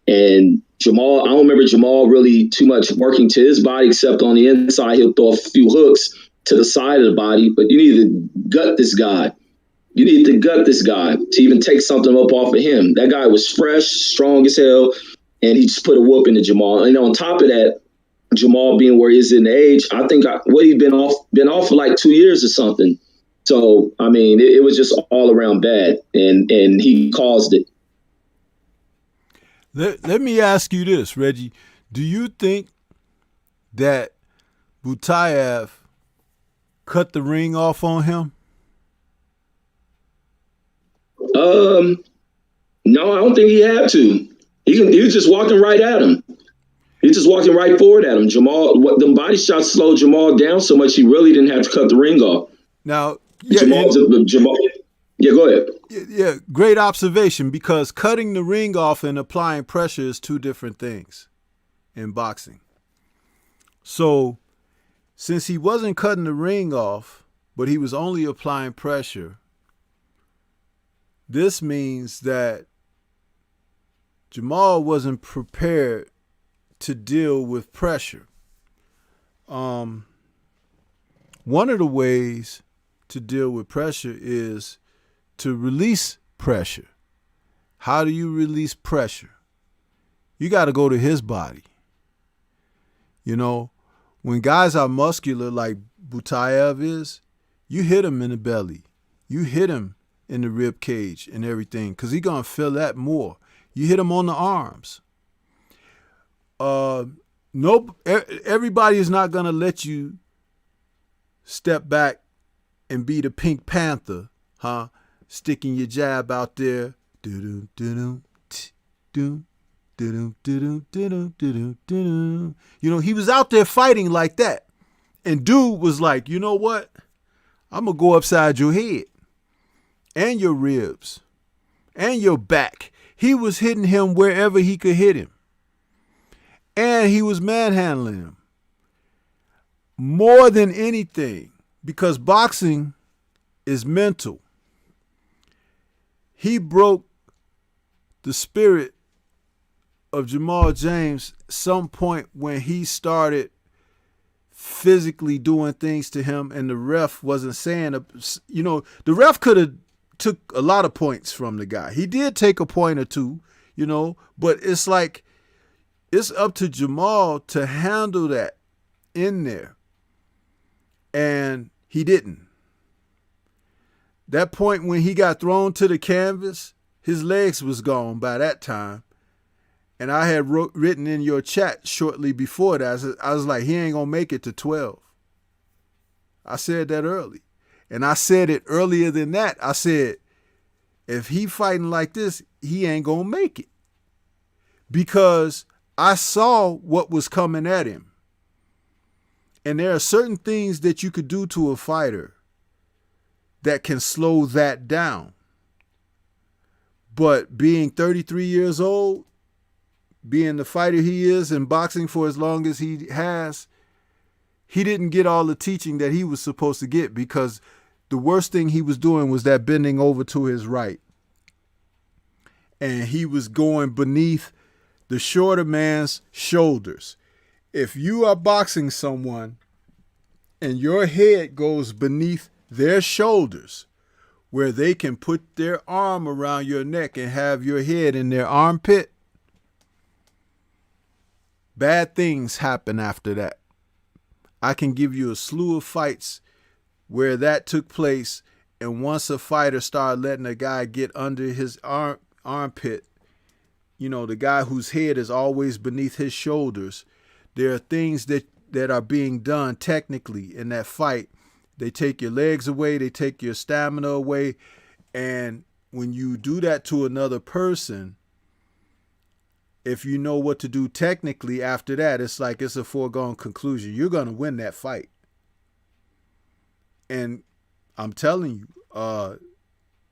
And Jamal, I don't remember Jamal really too much working to his body, except on the inside, he'll throw a few hooks to the side of the body. But you need to gut this guy. You need to gut this guy to even take something up off of him. That guy was fresh, strong as hell, and he just put a whoop into Jamal. And on top of that, Jamal being where he is in age, I think he'd been off for like 2 years or something. So, I mean, it was just all around bad, and he caused it. Let me ask you this, Reggie. Do you think that Butaev cut the ring off on him? No, I don't think he had to. He was just walking right at him. He's just walking right forward at him. Jamal, the body shots slowed Jamal down so much he really didn't have to cut the ring off. Now, Jamal. Yeah, go ahead. Yeah, great observation, because cutting the ring off and applying pressure is two different things in boxing. So, since he wasn't cutting the ring off, but he was only applying pressure, this means that Jamal wasn't prepared to deal with pressure. One of the ways to deal with pressure is to release pressure. How do you release pressure? You got to go to his body. You know, when guys are muscular like Butaev is, you hit him in the belly. You hit him in the rib cage and everything, because he's going to feel that more. You hit him on the arms. Everybody is not going to let you step back and be the Pink Panther, sticking your jab out there. You know, he was out there fighting like that. And dude was like, you know what? I'm going to go upside your head and your ribs and your back. He was hitting him wherever he could hit him. And he was manhandling him. More than anything, because boxing is mental. He broke the spirit of Jamal James some point when he started physically doing things to him, and the ref wasn't saying, the ref could have took a lot of points from the guy. He did take a point or two, but it's like, it's up to Jamal to handle that in there. And he didn't. That point when he got thrown to the canvas, his legs was gone by that time. And I had written in your chat shortly before that, I was like, he ain't going to make it to 12. I said that early. And I said it earlier than that. I said, if he fighting like this, he ain't going to make it. Because I saw what was coming at him. And there are certain things that you could do to a fighter that can slow that down. But being 33 years old, being the fighter he is and boxing for as long as he has, he didn't get all the teaching that he was supposed to get, because the worst thing he was doing was that bending over to his right. And he was going beneath the shorter man's shoulders. If you are boxing someone and your head goes beneath their shoulders, where they can put their arm around your neck and have your head in their armpit, bad things happen after that. I can give you a slew of fights where that took place, and once a fighter started letting a guy get under his armpit, the guy whose head is always beneath his shoulders, there are things that are being done technically in that fight. They take your legs away, they take your stamina away, and when you do that to another person, if you know what to do technically after that, it's like it's a foregone conclusion. You're going to win that fight. And I'm telling you,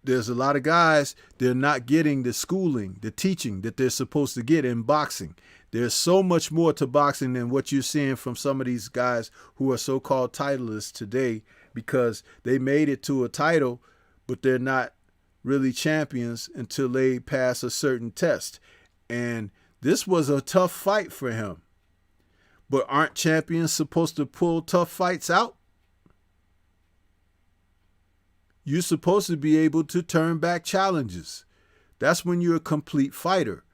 there's a lot of guys, they're not getting the schooling, the teaching that they're supposed to get in boxing. There's so much more to boxing than what you're seeing from some of these guys who are so-called titleists today, because they made it to a title, but they're not really champions until they pass a certain test. And this was a tough fight for him. But aren't champions supposed to pull tough fights out? You're supposed to be able to turn back challenges. That's when you're a complete fighter.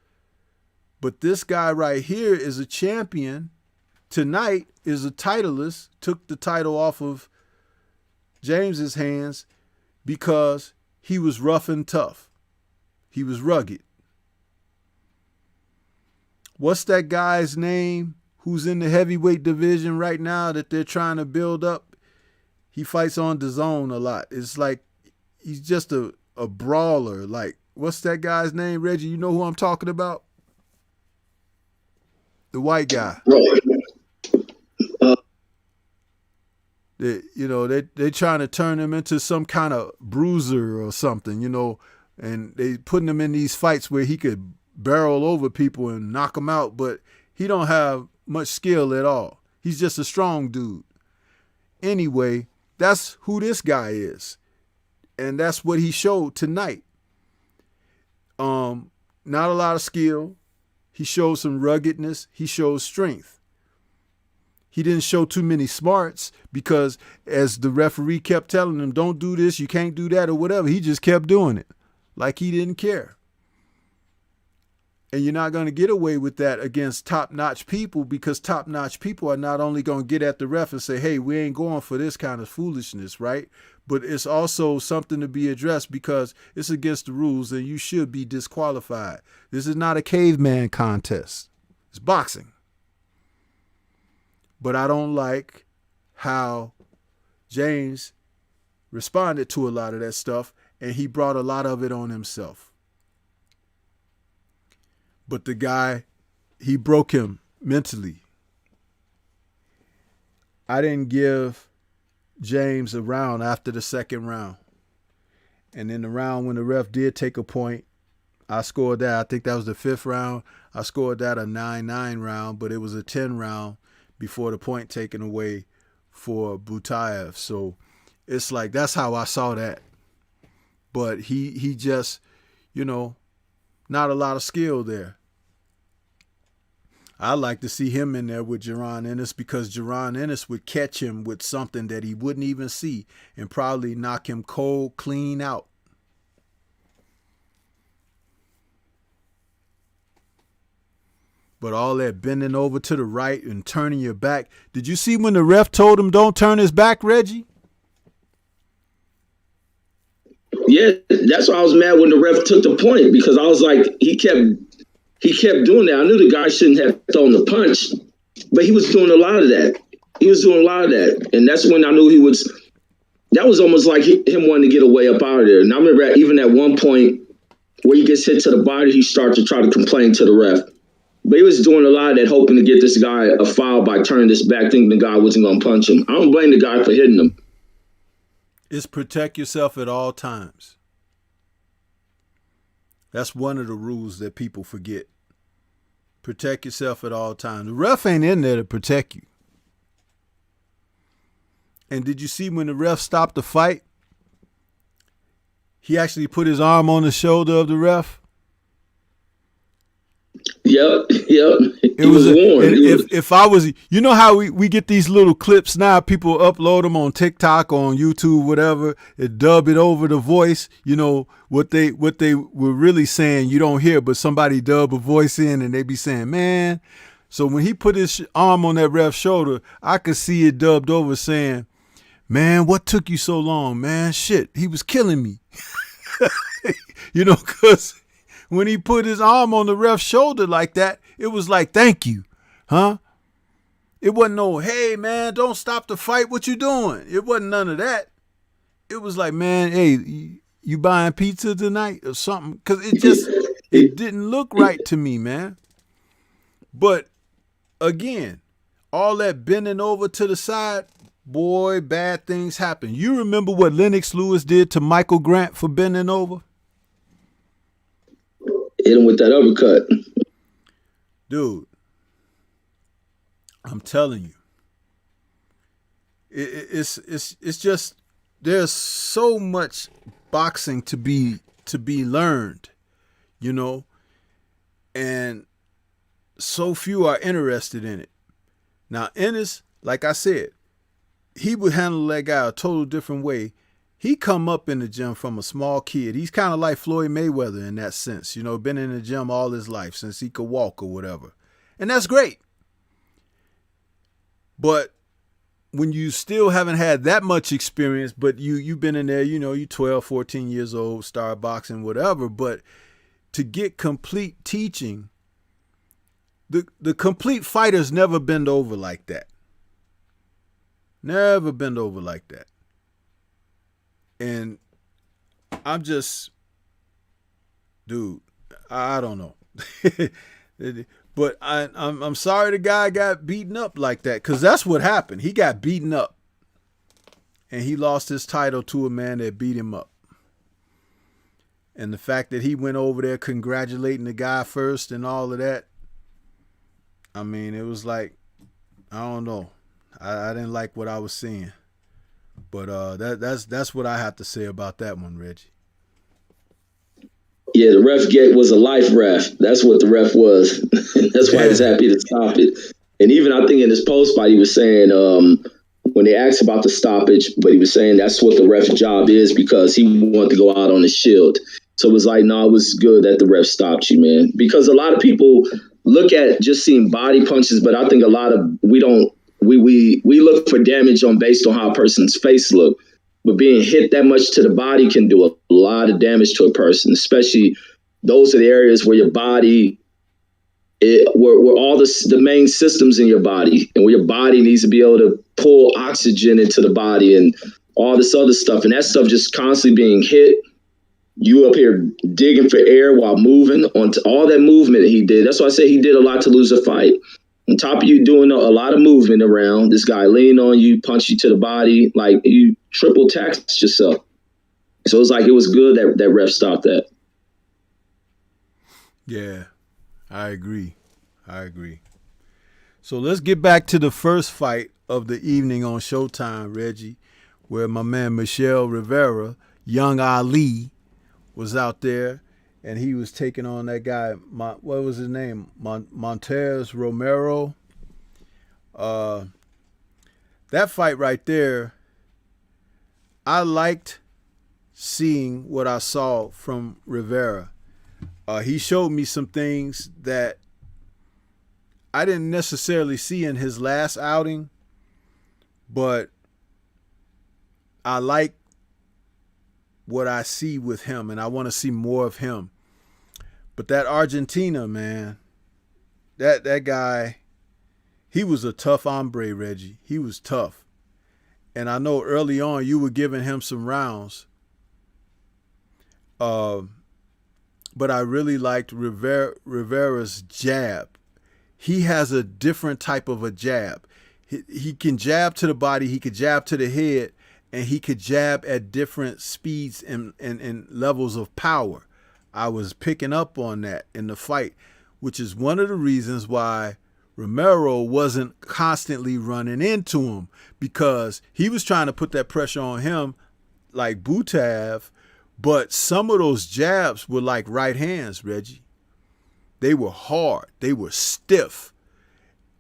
But this guy right here is a champion. Tonight is a titleist, took the title off of James's hands because he was rough and tough. He was rugged. What's that guy's name who's in the heavyweight division right now that they're trying to build up? He fights on DAZN a lot. It's like he's just a brawler. Like, what's that guy's name, Reggie? You know who I'm talking about? The white guy. They trying to turn him into some kind of bruiser or something, and they putting him in these fights where he could barrel over people and knock them out, but he don't have much skill at all. He's just a strong dude. Anyway, that's who this guy is. And that's what he showed tonight. Not a lot of skill. He showed some ruggedness. He showed strength. He didn't show too many smarts because, as the referee kept telling him, don't do this, you can't do that, or whatever, he just kept doing it like he didn't care. And you're not going to get away with that against top-notch people, because top-notch people are not only going to get at the ref and say, hey, we ain't going for this kind of foolishness, right? But it's also something to be addressed because it's against the rules and you should be disqualified. This is not a caveman contest. It's boxing. But I don't like how James responded to a lot of that stuff, and he brought a lot of it on himself. But the guy, he broke him mentally. I didn't give James a round after the second round. And in the round when the ref did take a point, I scored that. I think that was the fifth round. I scored that a 9-9 round, but it was a 10 round before the point taken away for Butaev. So it's like, that's how I saw that. But he just, not a lot of skill there. I like to see him in there with Jaron Ennis, because Jaron Ennis would catch him with something that he wouldn't even see and probably knock him cold clean out. But all that bending over to the right and turning your back. Did you see when the ref told him don't turn his back, Reggie? Yeah, that's why I was mad when the ref took the point, because I was like, he kept doing that. I knew the guy shouldn't have thrown the punch, but he was doing a lot of that. And that's when I knew that was almost like him wanting to get away up out of there. And I remember even at one point where he gets hit to the body, he started to try to complain to the ref. But he was doing a lot of that, hoping to get this guy a foul by turning this back, thinking the guy wasn't going to punch him. I don't blame the guy for hitting him. Is protect yourself at all times. That's one of the rules that people forget. Protect yourself at all times. The ref ain't in there to protect you. And did you see when the ref stopped the fight? He actually put his arm on the shoulder of the ref. Yep. It was warned. If I was, you know how we get these little clips now, people upload them on TikTok, on YouTube, whatever, and dub it over the voice. You know, what they were really saying you don't hear, but somebody dub a voice in and they be saying, man. So when he put his arm on that ref's shoulder, I could see it dubbed over saying, man, what took you so long, man? Shit, he was killing me. You know, because when he put his arm on the ref's shoulder like that, it was like, thank you, huh? It wasn't no, hey, man, don't stop the fight. What you doing? It wasn't none of that. It was like, man, hey, you buying pizza tonight or something? Because it didn't look right to me, man. But again, all that bending over to the side, boy, bad things happen. You remember what Lennox Lewis did to Michael Grant for bending over? Hit him with that uppercut. Dude, I'm telling you, it's just, there's so much boxing to be learned, you know, and so few are interested in it. Now, Ennis, like I said, he would handle that guy a total different way. He come up in the gym from a small kid. He's kind of like Floyd Mayweather in that sense, you know, been in the gym all his life since he could walk or whatever. And that's great. But when you still haven't had that much experience, but you've been in there, you know, you 12, 14 years old, start boxing, whatever, but to get complete teaching, the complete fighters never bend over like that. Never bend over like that. And I'm just, dude, I don't know. But I'm sorry the guy got beaten up like that, because that's what happened. He got beaten up. And he lost his title to a man that beat him up. And the fact that he went over there congratulating the guy first and all of that, I mean, it was like, I don't know. I didn't like what I was seeing. But that's what I have to say about that one, Reggie. Yeah, the ref was a life ref. That's what the ref was. That's why he was happy to stop it. And even I think in his post fight, he was saying when they asked about the stoppage, but he was saying that's what the ref's job is, because he wanted to go out on his shield. So it was like, no, it was good that the ref stopped you, man. Because a lot of people look at just seeing body punches, but I think a lot of we look for damage based on how a person's face look. But being hit that much to the body can do a lot of damage to a person, especially those are the areas where your body, where all the main systems in your body, and where your body needs to be able to pull oxygen into the body and all this other stuff. And that stuff just constantly being hit. You up here digging for air while moving on all that movement that he did. That's why I say he did a lot to lose a fight. On top of you doing a lot of movement around, this guy leaned on you, punched you to the body, like you triple taxed yourself. So it's like it was good that ref stopped that. Yeah, I agree. So let's get back to the first fight of the evening on Showtime, Reggie, where my man Michelle Rivera, Young Ali, was out there. And he was taking on that guy, what was his name? Montez Romero. That fight right there, I liked seeing what I saw from Rivera. He showed me some things that I didn't necessarily see in his last outing, but I like what I see with him, and I want to see more of him. But that Argentina, man, that guy, he was a tough hombre, Reggie. He was tough. And I know early on you were giving him some rounds. But I really liked Rivera's jab. He has a different type of a jab. He can jab to the body, he could jab to the head, and he could jab at different speeds and levels of power. I was picking up on that in the fight, which is one of the reasons why Romero wasn't constantly running into him because he was trying to put that pressure on him like Butaev, but some of those jabs were like right hands, Reggie. They were hard. They were stiff.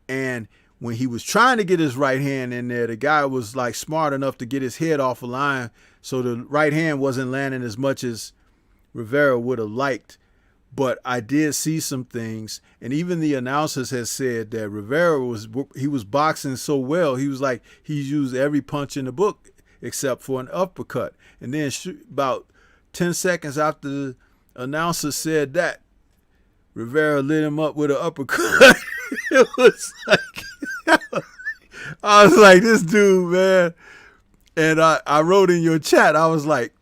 And when he was trying to get his right hand in there, the guy was like smart enough to get his head off the line so the right hand wasn't landing as much as Rivera would have liked. But I did see some things, and even the announcers had said that Rivera was boxing so well. He was like, he used every punch in the book except for an uppercut. And then about 10 seconds after the announcer said that, Rivera lit him up with an uppercut. It was like, I was like, this dude, man. And I wrote in your chat, I was like,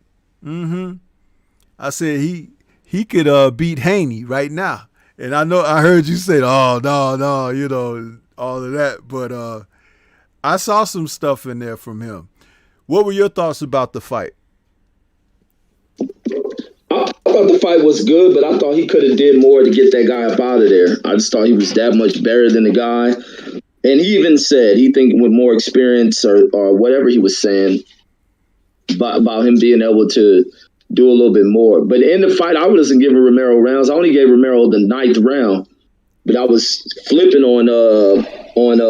I said, he could beat Haney right now. And I heard you say, oh, no, you know, all of that. But I saw some stuff in there from him. What were your thoughts about the fight? I thought the fight was good, but I thought he could have did more to get that guy up out of there. I just thought he was that much better than the guy. And he even said he think with more experience or whatever he was saying about him being able to do a little bit more. But in the fight, I wasn't giving Romero rounds. I only gave Romero the 9th round. But I was flipping on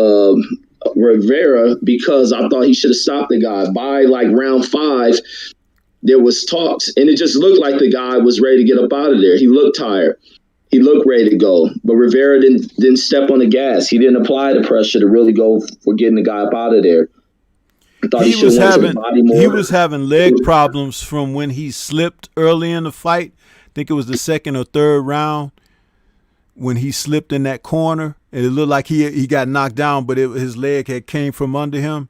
Rivera because I thought he should have stopped the guy. By like round 5, there was talks, and it just looked like the guy was ready to get up out of there. He looked tired. He looked ready to go. But Rivera didn't step on the gas. He didn't apply the pressure to really go for getting the guy up out of there. I thought he was having leg problems from when he slipped early in the fight. I think it was the 2nd or 3rd round when he slipped in that corner. And it looked like he got knocked down, but his leg had came from under him.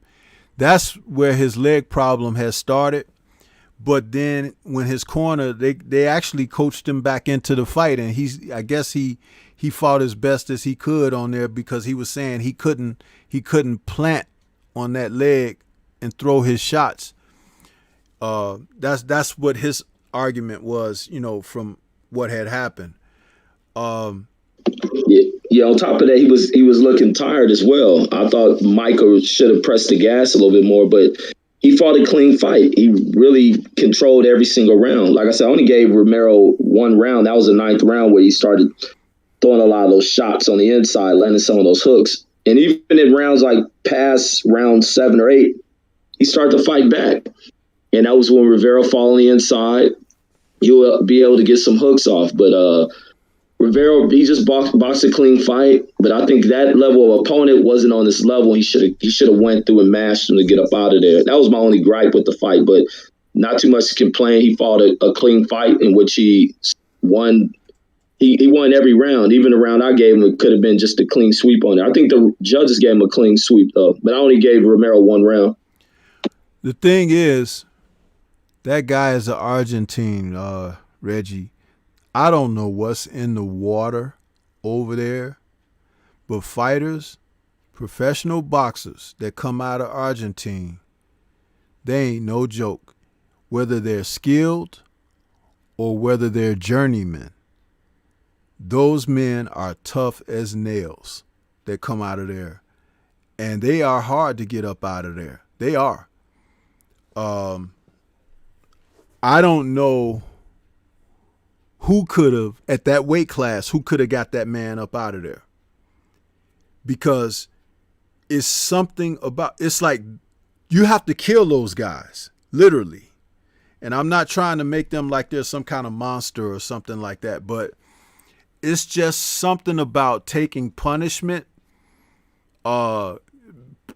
That's where his leg problem has started. But then when his corner, they actually coached him back into the fight, and I guess he fought as best as he could on there because he was saying he couldn't plant on that leg and throw his shots. That's what his argument was, you know, from what had happened. Yeah. On top of that, he was looking tired as well. I thought Michael should have pressed the gas a little bit more, but he fought a clean fight. He really controlled every single round. Like I said, I only gave Romero 1 round. That was the 9th round where he started throwing a lot of those shots on the inside, landing some of those hooks. And even in rounds like past round 7 or 8, he started to fight back. And that was when Rivera fought on the inside. He'll be able to get some hooks off. But Rivera, he just boxed a clean fight. But I think that level of opponent wasn't on this level. He should have went through and mashed him to get up out of there. That was my only gripe with the fight. But not too much to complain. He fought a clean fight in which he won. He won every round. Even the round I gave him, it could have been just a clean sweep on it. I think the judges gave him a clean sweep, though. But I only gave Romero 1 round. The thing is, that guy is an Argentine, Reggie. I don't know what's in the water over there, but fighters, professional boxers that come out of Argentina, they ain't no joke. Whether they're skilled or whether they're journeymen, those men are tough as nails that come out of there. And they are hard to get up out of there. They are. I don't know who could have, at that weight class, who could have got that man up out of there. Because it's something about, it's like you have to kill those guys, literally. And I'm not trying to make them like they're some kind of monster or something like that, but it's just something about taking punishment.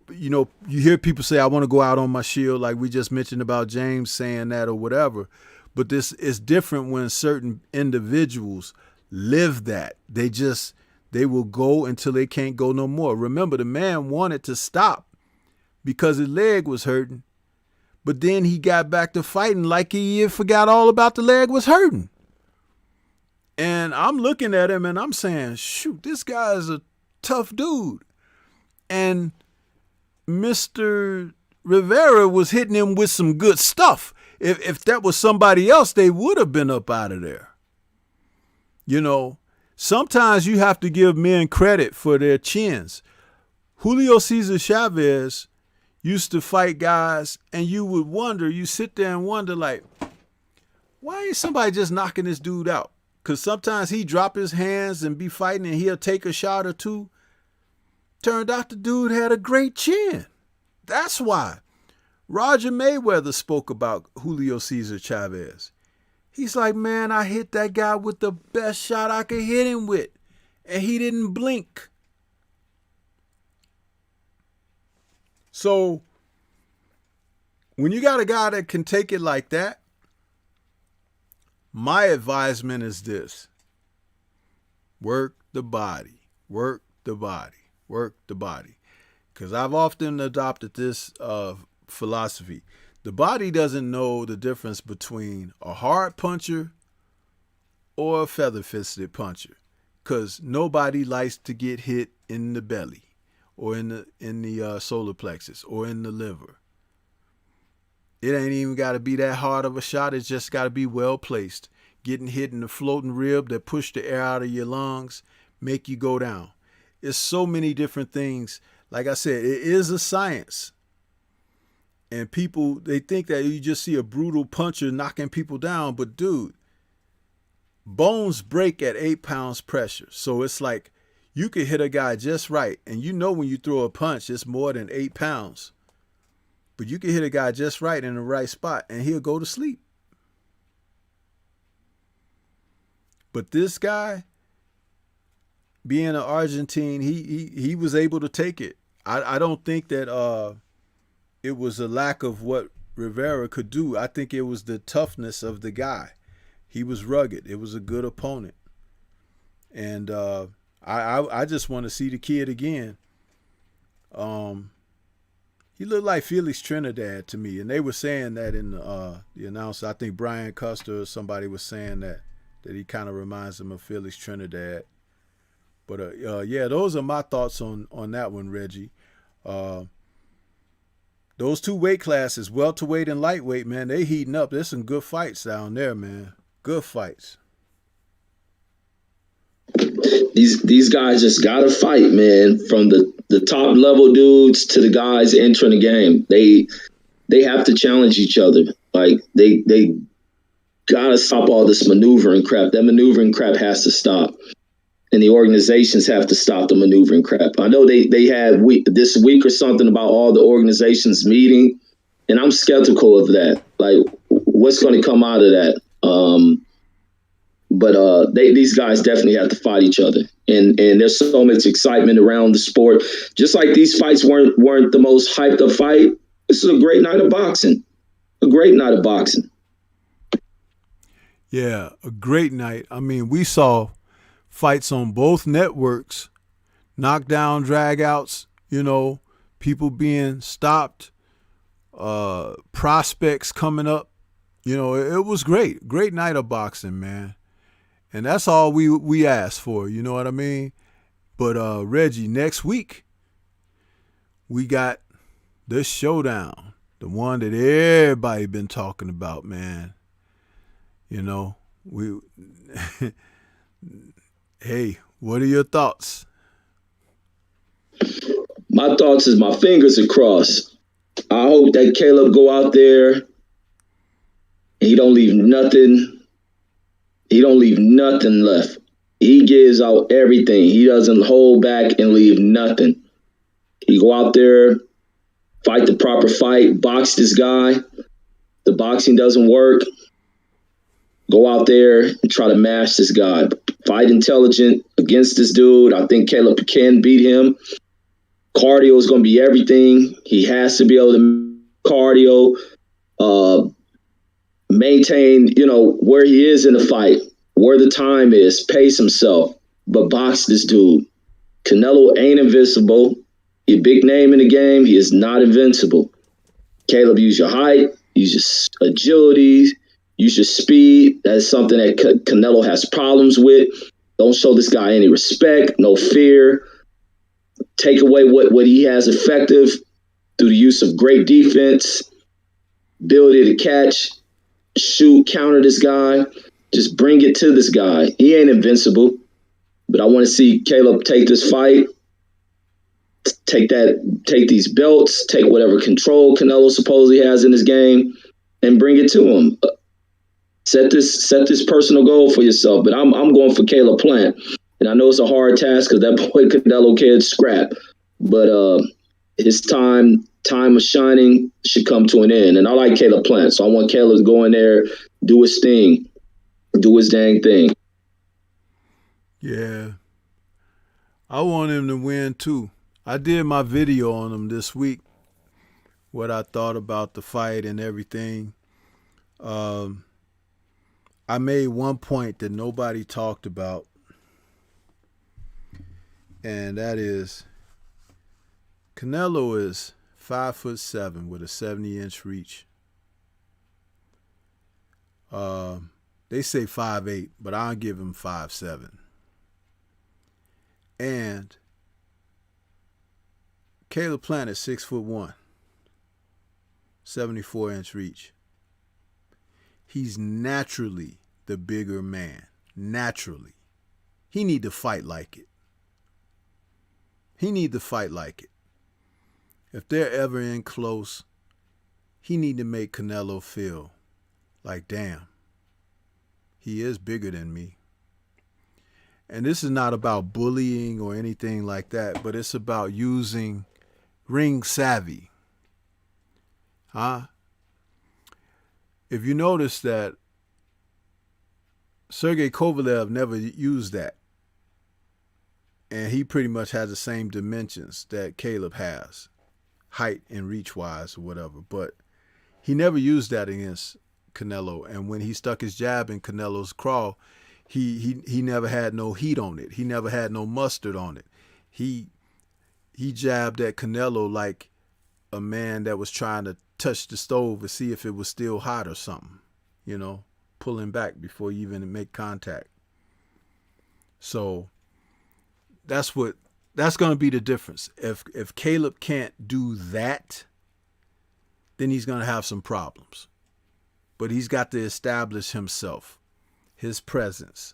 You know, you hear people say, I want to go out on my shield, like we just mentioned about James saying that or whatever. But this is different when certain individuals live that. They will go until they can't go no more. Remember, the man wanted to stop because his leg was hurting. But then he got back to fighting like he forgot all about the leg was hurting. And I'm looking at him and I'm saying, shoot, this guy is a tough dude. And Mr. Rivera was hitting him with some good stuff. If that was somebody else, they would have been up out of there. You know, sometimes you have to give men credit for their chins. Julio Cesar Chavez used to fight guys, and you would wonder, you sit there and wonder, like, why ain't somebody just knocking this dude out? Because sometimes he drop his hands and be fighting, and he'll take a shot or two. Turned out the dude had a great chin. That's why. Roger Mayweather spoke about Julio Cesar Chavez. He's like, man, I hit that guy with the best shot I could hit him with, and he didn't blink. So when you got a guy that can take it like that, my advisement is this: work the body, work the body, work the body. Because I've often adopted this philosophy. The body doesn't know the difference between a hard puncher or a feather-fisted puncher, because nobody likes to get hit in the belly or in the solar plexus or in the liver. It ain't even got to be that hard of a shot. It's just got to be well placed. Getting hit in the floating rib that push the air out of your lungs, make you go down. It's so many different things. Like I said, it is a science. And people, they think that you just see a brutal puncher knocking people down. But dude, bones break at 8 pounds pressure. So it's like you could hit a guy just right. And you know when you throw a punch, it's more than 8 pounds. But you can hit a guy just right in the right spot and he'll go to sleep. But this guy, being an Argentine, he was able to take it. I don't think that it was a lack of what Rivera could do. I think it was the toughness of the guy. He was rugged. It was a good opponent. And I just want to see the kid again. He looked like Felix Trinidad to me. And they were saying that in the announcer. I think Brian Custer or somebody was saying that he kind of reminds him of Felix Trinidad. But yeah, those are my thoughts on that one, Reggie. Those two weight classes, welterweight and lightweight, man, they heating up. There's some good fights down there, man. Good fights. These guys just gotta fight, man. From the top level dudes to the guys entering the game, they have to challenge each other. Like they gotta stop all this maneuvering crap. That maneuvering crap has to stop. And the organizations have to stop the maneuvering crap. I know they had this week or something about all the organizations meeting, and I'm skeptical of that. Like, what's going to come out of that? But these guys definitely have to fight each other, and there's so much excitement around the sport. Just like these fights weren't the most hyped up fight. This is a great night of boxing. A great night of boxing. Yeah, a great night. I mean, we saw fights on both networks, knockdown, dragouts, people being stopped, prospects coming up. It was great. Great night of boxing, man. And that's all we asked for, you know what I mean? But Reggie, next week, we got the showdown, the one that everybody been talking about, man. Hey, what are your thoughts? My thoughts is my fingers are crossed. I hope that Caleb go out there and he don't leave nothing. He don't leave nothing left. He gives out everything. He doesn't hold back and leave nothing. He go out there, fight the proper fight, box this guy. The boxing doesn't work. Go out there and try to mash this guy. Fight intelligent against this dude. I think Caleb can beat him. Cardio is going to be everything. He has to be able to cardio, maintain, where he is in the fight, where the time is, pace himself, but box this dude. Canelo ain't invincible. He's a big name in the game. He is not invincible. Caleb, use your height, use your agility, use your speed. That's something that Canelo has problems with. Don't show this guy any respect, no fear. Take away what he has effective through the use of great defense, ability to catch, shoot, counter this guy. Just bring it to this guy. He ain't invincible. But I want to see Caleb take this fight, take these belts, take whatever control Canelo supposedly has in his game, and bring it to him. Set this personal goal for yourself. But I'm going for Caleb Plant, and I know it's a hard task because that boy Canelo can't scrap. But his time of shining should come to an end. And I like Caleb Plant, so I want Caleb to go in there, do his thing, do his dang thing. Yeah. I want him to win too. I did my video on him this week, what I thought about the fight and everything. I made one point that nobody talked about, and that is Canelo is 5'7" with a 70-inch reach. They say 5'8", but I'll give him 5'7". And Caleb Plant is 6'1", 74-inch reach. He's naturally the bigger man. Naturally. He need to fight like it. If they're ever in close, he need to make Canelo feel like, damn, he is bigger than me. And this is not about bullying or anything like that, but it's about using ring savvy. If you notice that Sergey Kovalev never used that, and he pretty much has the same dimensions that Caleb has, height and reach-wise or whatever, but he never used that against Canelo. And when he stuck his jab in Canelo's craw, he never had no heat on it. He never had no mustard on it. He jabbed at Canelo like a man that was trying to touch the stove to see if it was still hot or something, pulling back before you even make contact. So that's going to be the difference. If Caleb can't do that, then he's going to have some problems. But he's got to establish himself, his presence.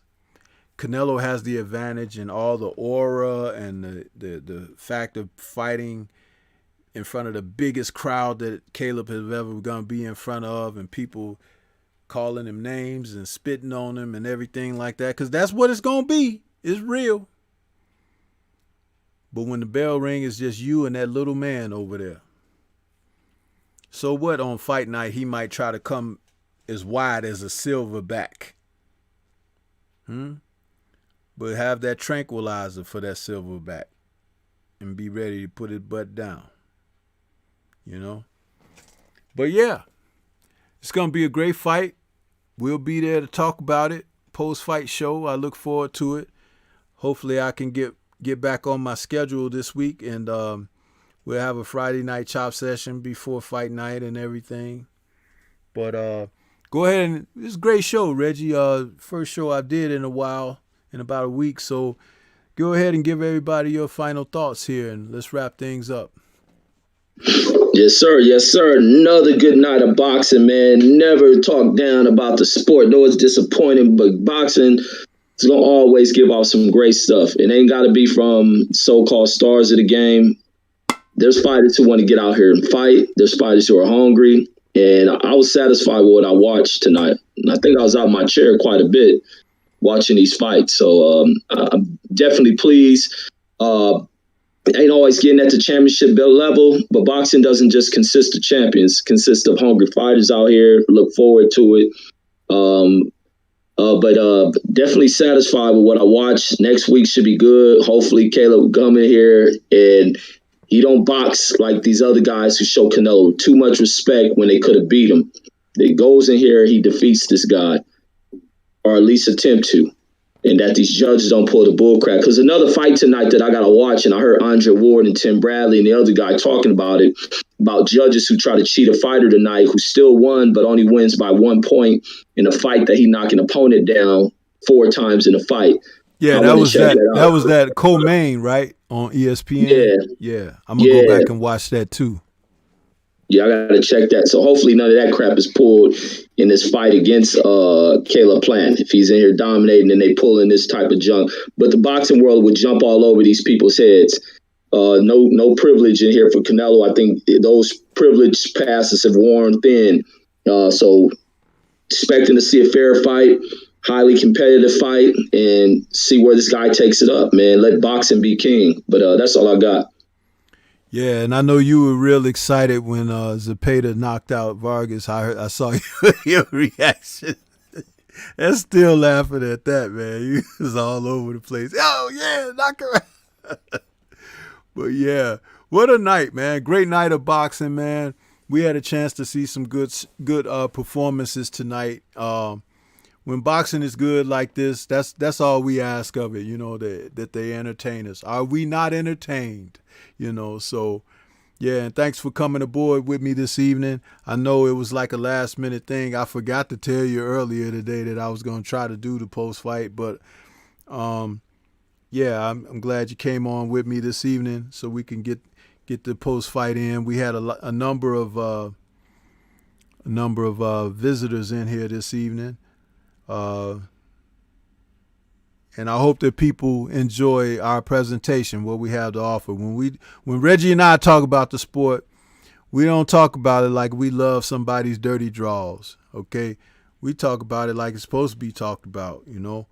Canelo has the advantage in all the aura and the fact of fighting in front of the biggest crowd that Caleb has ever going to be in front of, and people calling him names and spitting on him and everything like that, because that's what it's going to be. It's real. But when the bell rings, it's just you and that little man over there. So what, on fight night, he might try to come as wide as a silverback. But have that tranquilizer for that silverback and be ready to put his butt down. But yeah, it's going to be a great fight. We'll be there to talk about it. Post-fight show. I look forward to it. Hopefully I can get back on my schedule this week, and we'll have a Friday night chop session before fight night and everything. But go ahead, and it's a great show, Reggie. First show I did in a while, in about a week. So go ahead and give everybody your final thoughts here, and let's wrap things up. Yes, sir. Yes, sir. Another good night of boxing, man. Never talk down about the sport. Though it's disappointing, but boxing is going to always give out some great stuff. It ain't got to be from so-called stars of the game. There's fighters who want to get out here and fight. There's fighters who are hungry. And I was satisfied with what I watched tonight. And I think I was out of my chair quite a bit watching these fights. So I'm definitely pleased. Ain't always getting at the championship belt level, but boxing doesn't just consist of champions. It consists of hungry fighters out here. Look forward to it. But definitely satisfied with what I watched. Next week should be good. Hopefully Caleb come in here and he don't box like these other guys who show Canelo too much respect when they could have beat him. He goes in here, he defeats this guy, or at least attempt to. And that these judges don't pull the bullcrap. Because another fight tonight that I got to watch, and I heard Andre Ward and Tim Bradley and the other guy talking about it, about judges who try to cheat a fighter tonight who still won but only wins by 1 point in a fight that he knocked an opponent down 4 times in a fight. Yeah, that was that co-main, right, on ESPN? Yeah. Yeah, I'm going to go back and watch that too. Yeah, I gotta check that. So hopefully none of that crap is pulled in this fight against Caleb Plant. If he's in here dominating and they pull in this type of junk. But the boxing world would jump all over these people's heads. No privilege in here for Canelo. I think those privilege passes have worn thin. So expecting to see a fair fight, highly competitive fight, and see where this guy takes it up, man. Let boxing be king. But that's all I got. Yeah, and I know you were real excited when Zepeda knocked out Vargas. I saw your reaction. I'm still laughing at that, man. You was all over the place. Oh, yeah, knock her out. But, yeah, what a night, man. Great night of boxing, man. We had a chance to see some good performances tonight. When boxing is good like this, that's all we ask of it, you know, that they entertain us. Are we not entertained? You know, so yeah, and thanks for coming aboard with me this evening. I know it was like a last minute thing. I forgot to tell you earlier today that I was going to try to do the post fight, but yeah, I'm glad you came on with me this evening so we can get the post fight in. We had a number of visitors in here this evening. And I hope that people enjoy our presentation, what we have to offer. When Reggie and I talk about the sport, we don't talk about it like we love somebody's dirty draws, okay? We talk about it like it's supposed to be talked about, you know?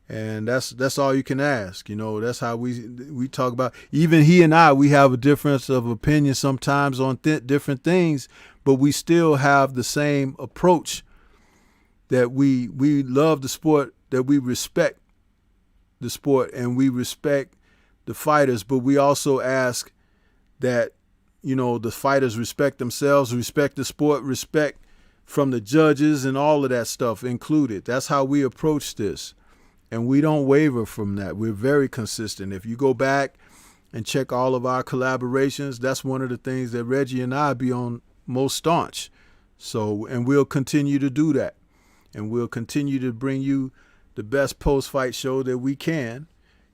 And that's all you can ask, you know? That's how we talk about. Even he and I, we have a difference of opinion sometimes on different things, but we still have the same approach that we love the sport, that we respect the sport and we respect the fighters, but we also ask that, you know, the fighters respect themselves, respect the sport, respect from the judges and all of that stuff included. That's how we approach this. And we don't waver from that. We're very consistent. If you go back and check all of our collaborations, that's one of the things that Reggie and I be on most staunch. So, and we'll continue to do that. And we'll continue to bring you the best post-fight show that we can,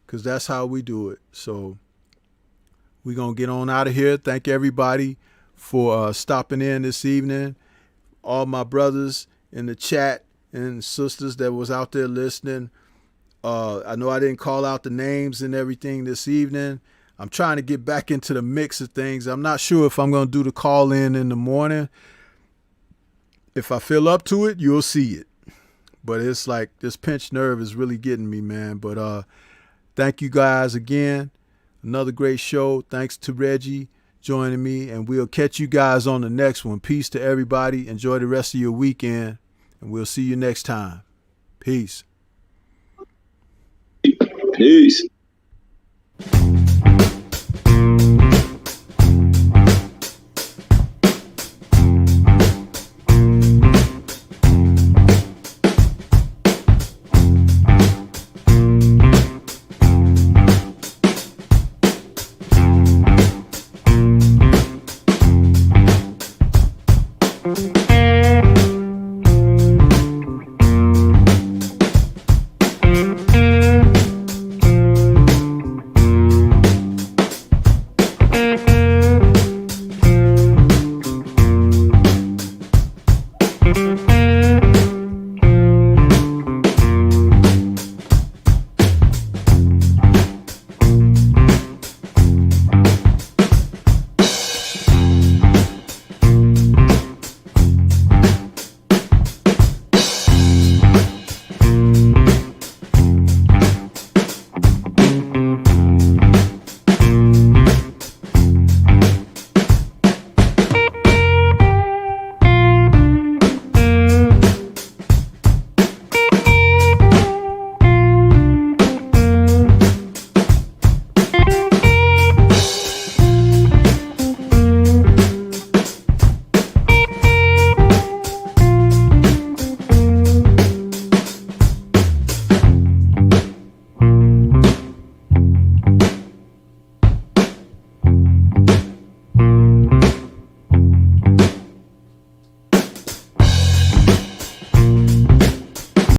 because that's how we do it. So we're going to get on out of here. Thank everybody for stopping in this evening. All my brothers in the chat and sisters that was out there listening. I know I didn't call out the names and everything this evening. I'm trying to get back into the mix of things. I'm not sure if I'm going to do the call-in the morning. If I feel up to it, you'll see it. But it's like this pinched nerve is really getting me, man. But thank you guys again. Another great show. Thanks to Reggie joining me. And we'll catch you guys on the next one. Peace to everybody. Enjoy the rest of your weekend. And we'll see you next time. Peace. Peace.